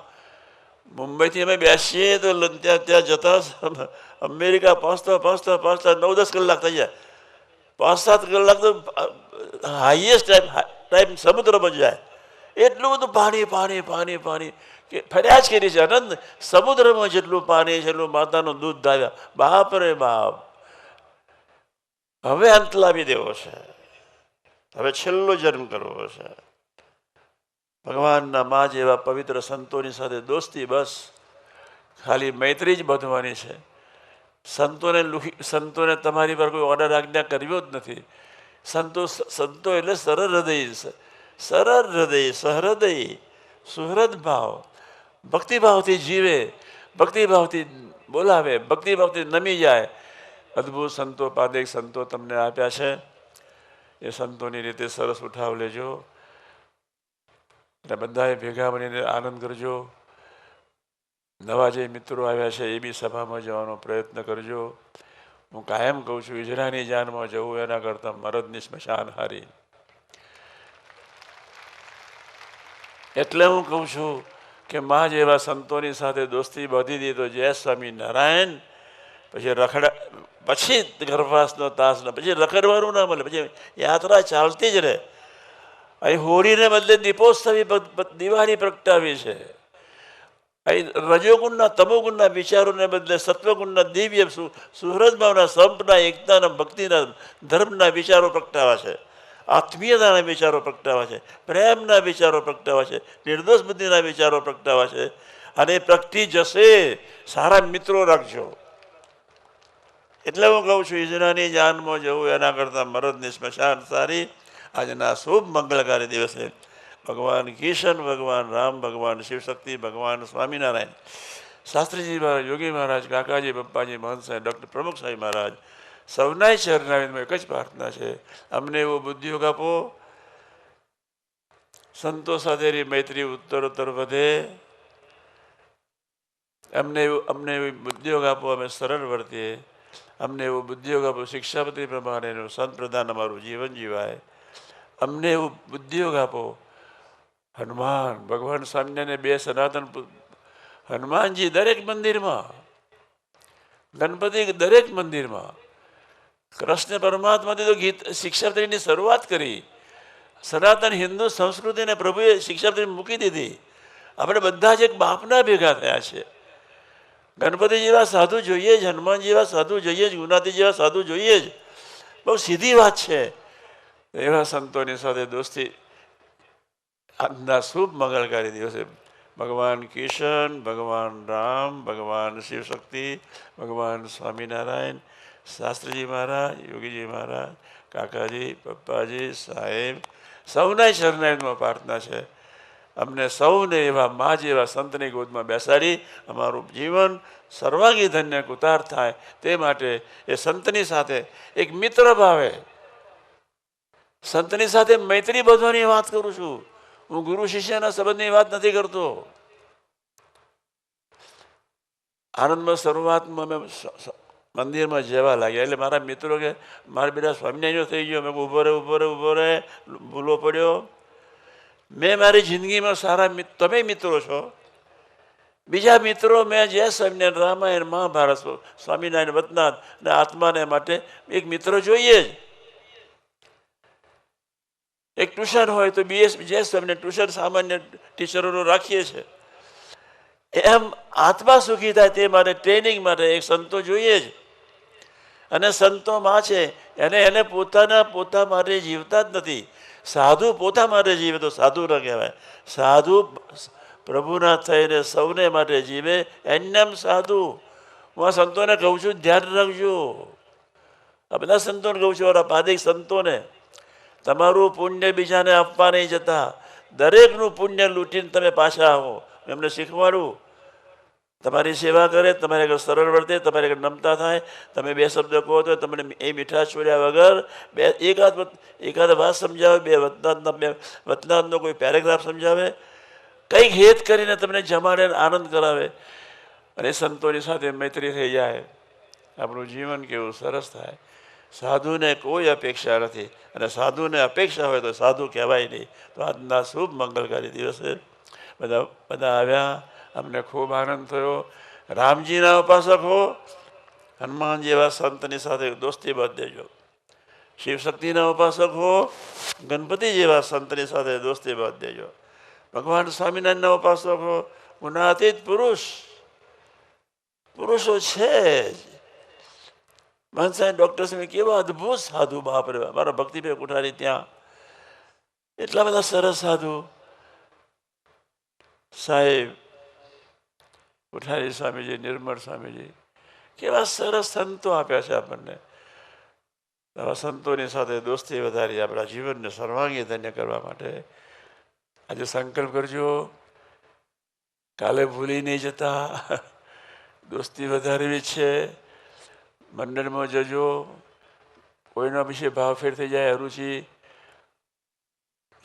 મુંબઈથી અમે બેસીએ તો ત્યાં જતા અમેરિકા પહોંચતા 9-10 કલાક થઈ જાય. 5-7 કલાક તો હાઈએસ્ટ ટાઈમ સમુદ્રમાં જાય. એટલું બધું પાણી કે ફરિયાદ કરી છે. આનંદ સમુદ્રમાં જેટલું પાણી છે એટલું માતાનું દૂધ ધાવ્યા. બાપ રે બાપ. હવે અંત લાવી દેવો છે, હવે છેલ્લો જન્મ કરવો છે. ભગવાનના મા જેવા પવિત્ર સંતોની સાથે દોસ્તી, બસ ખાલી મૈત્રી જ બાંધવાની છે. સંતોને તમારી પર કોઈ ઓર્ડર આજ્ઞા કર્યો જ નથી. સંતો એટલે સરળ હૃદય, સહૃદય, સુહૃદ ભાવ, ભક્તિભાવથી જીવે, ભક્તિભાવથી બોલાવે, ભક્તિભાવથી નમી જાય. અદ્ભુત સંતો, પાદેક સંતો તમને આપ્યા છે. એ સંતોની રીતે સરસ ઉઠાવ લેજો અને બધાએ ભેગા બનીને આનંદ કરજો. નવા જે મિત્રો આવ્યા છે એ બી સભામાં જવાનો પ્રયત્ન કરજો. હું કાયમ કહું છું, ઈજરાની જાનમાં જવું એના કરતાં મરદની સ્મશાન હારી. એટલે હું કહું છું કે મા જેવા સંતોની સાથે દોસ્તી બાંધી દી તો જય સ્વામિનારાયણ. પછી ગર્ભવાસનો તાસ ન, પછી રખડવાનું ના મળે, પછી યાત્રા ચાલતી જ રહે. અહીં હોળીને બદલે દીપોત્સવી દિવાળી પ્રગટાવી છે. અહીં રજોગુણના તમોગુણના વિચારોને બદલે સત્વગુણના દિવ્ય સુહૃદ ભાવના, સંપના, એકતાના, ભક્તિના, ધર્મના વિચારો પ્રગટાવા છે. આત્મીયતાના વિચારો પ્રગટાવા છે. પ્રેમના વિચારો પ્રગટાવા છે. નિર્દોષ બુદ્ધિના વિચારો પ્રગટાવા છે. અને પ્રગટી જશે. સારા મિત્રો રાખજો. એટલે હું કહું છું, ઈજરાની જાનમાં જવું એના કરતાં મરદની સ્મશાન સારી. આજના શુભ મંગળકારી દિવસે ભગવાન કિશન, ભગવાન રામ, ભગવાન શિવશક્તિ, ભગવાન સ્વામિનારાયણ, શાસ્ત્રીજી મહારાજ, યોગી મહારાજ, કાકાજી, પપ્પાજી, મહંત સાહેબ, ડૉક્ટર પ્રમુખ સાહેબ મહારાજ, સૌનાય ચરણાવિંદમાં એક જ પ્રાર્થના છે, અમને એવો બુદ્ધિયોગ આપો, સંતો સાથેની મૈત્રી ઉત્તરોત્તર વધે. અમને એવી બુદ્ધિયોગ આપો, અમે સરળ વર્તીએ. અમને એવો બુદ્ધિયોગ આપો, શિક્ષાપતિ પ્રમાણેનું સંત પ્રધાન અમારું જીવન જીવાય. અમને એવું બુદ્ધિયોગ આપો. હનુમાન ભગવાન સ્વામિનારાયણ 2 સનાતન, હનુમાનજી દરેક મંદિરમાં, ગણપતિ દરેક મંદિરમાં, કૃષ્ણ પરમાત્માથી તો ગીત શિક્ષાપત્રીની શરૂઆત કરી. સનાતન હિન્દુ સંસ્કૃતિને પ્રભુએ શિક્ષાપત્રી મૂકી દીધી. આપણે બધા જ એક બાપના ભેગા થયા છે. ગણપતિ જેવા સાધુ જોઈએ જ, હનુમાન જેવા સાધુ જોઈએ જ, ગુનાતી જેવા સાધુ જોઈએ જ. બહુ સીધી વાત છે. એવા સંતોની સાથે દોસ્તી આજના શુભ મંગળકારી દિવસે ભગવાન કિશન, ભગવાન રામ, ભગવાન શિવશક્તિ, ભગવાન સ્વામિનારાયણ, શાસ્ત્રીજી મહારાજ, યોગીજી મહારાજ, કાકાજી, પપ્પાજી, સાહેબ, સૌના શરણાઈમાં પ્રાર્થના છે અમને સૌને એવા મા જેવા સંતની ગોદમાં બેસાડી અમારું જીવન સર્વાંગી ધન્ય ઉતાર થાય તે માટે એ સંતની સાથે એક મિત્ર ભાવે સંતની સાથે મૈત્રી બધવાની વાત કરું છું. હું ગુરુ શિષ્યના સંબંધની વાત નથી કરતો. આનંદમાં શરૂઆતમાં અમે મંદિરમાં જવા લાગ્યા એટલે મારા મિત્રો કે મારા બેટા સ્વામિનારાયણ થઈ ગયો. મેં ઊભો રહે ભૂલો પડ્યો. મેં મારી જિંદગીમાં સારા તમે મિત્રો છો. બીજા મિત્રો મેં જે સ્વામિનારાયણ, રામાયણ, મહાભારત, સ્વામિનારાયણ, વતનાથ ને આત્માને માટે એક મિત્ર જોઈએ જ. એક ટ્યુશન હોય તો જે સ્વામિનારાયણ ટ્યુશન સામાન્ય ટીચરોનો રાખીએ છીએ એમ આત્મા સુખી થાય તે માટે ટ્રેનિંગ માટે એક સંતો જોઈએ જ. અને સંતો માં છે એને પોતા માટે જીવતા જ નથી. સાધુ પોતા માટે જીવે તો સાધુ ન કહેવાય. સાધુ પ્રભુના થઈને સૌને માટે જીવે એમ સાધુ. હું આ સંતોને કહું છું ધ્યાન રાખજો. આ બધા સંતોને કહું છું, પાદિક સંતોને તમારું પુણ્ય બીજાને આપવા નહીં જતા. દરેકનું પુણ્ય લૂંટીને તમે પાછા આવો. એમને શીખવાડું. તમારી સેવા કરે, તમારે આગળ સરળ વર્તે, તમારે આગળ નમતા થાય. તમે બે શબ્દ કહો તો તમને એ મીઠા છોડ્યા વગર એકાદ વાત સમજાવે, વતનાથનો કોઈ પેરેગ્રાફ સમજાવે, કંઈક હેત કરીને તમને જમાડે આનંદ કરાવે અને સંતોની સાથે મૈત્રી થઈ જાય. આપણું જીવન કેવું સરસ થાય. સાધુને કોઈ અપેક્ષા નથી અને સાધુને અપેક્ષા હોય તો સાધુ કહેવાય નહીં. તો આજના શુભ મંગળકારી દિવસે બધા આવ્યા. અમને ખૂબ આનંદ થયો. રામજીના ઉપાસક હો, હનુમાન જેવા સંતની સાથે દોસ્તી બાંધ દેજો. શિવશક્તિના ઉપાસક હો, ગણપતિ જેવા સંતની સાથે દોસ્તી બાંધ દેજો. ભગવાન સ્વામિનારાયણના ઉપાસક હો, ગુણાતીત પુરુષો છે જ. મનસાઈ ડૉક્ટર સાહેબ કેવા અદ્ભુત સાધુ, બાપરે મારા ભક્તિભાઈ કુઠારી ત્યાં એટલા બધા સરસ સાધુ. સાહેબ કુઠારી સ્વામીજી, નિર્મળ સ્વામીજી, કેવા સરસ સંતો આપ્યા છે આપણને. આવા સંતોની સાથે દોસ્તી વધારી આપણા જીવનને સર્વાંગી ધન્ય કરવા માટે આજે સંકલ્પ કરજો. કાલે ભૂલી નહીં જતા. દોસ્તી વધારવી છે. મંડળમાં જજો. કોઈના વિશે ભાવ ફેર થઈ જાય, અરુચિ.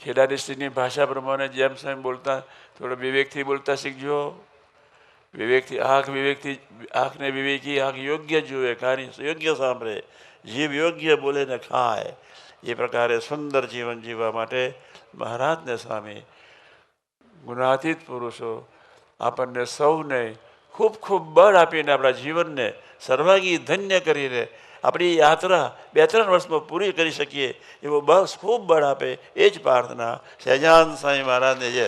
ખેડા ડિસ્ટ્રિક્ટની ભાષા પ્રમાણે જેમ સાહેબ બોલતા થોડો વિવેકથી બોલતા શીખજો. આંખને વિવેકી આંખ યોગ્ય જુએ, કાની યોગ્ય સાંભળે, જીવ યોગ્ય બોલે ને ખાય. એ પ્રકારે સુંદર જીવન જીવવા માટે મહારાજને સ્વામી ગુણાતીત પુરુષો આપણને સૌને ખૂબ ખૂબ બળ આપીને આપણા જીવનને સર્વાંગી ધન્ય કરીને આપણી યાત્રા 2-3 વર્ષમાં પૂરી કરી શકીએ એવો બસ ખૂબ બળ આપે. એ જ પ્રાર્થના. સહેજાન સાંઈ મહારાજને જય.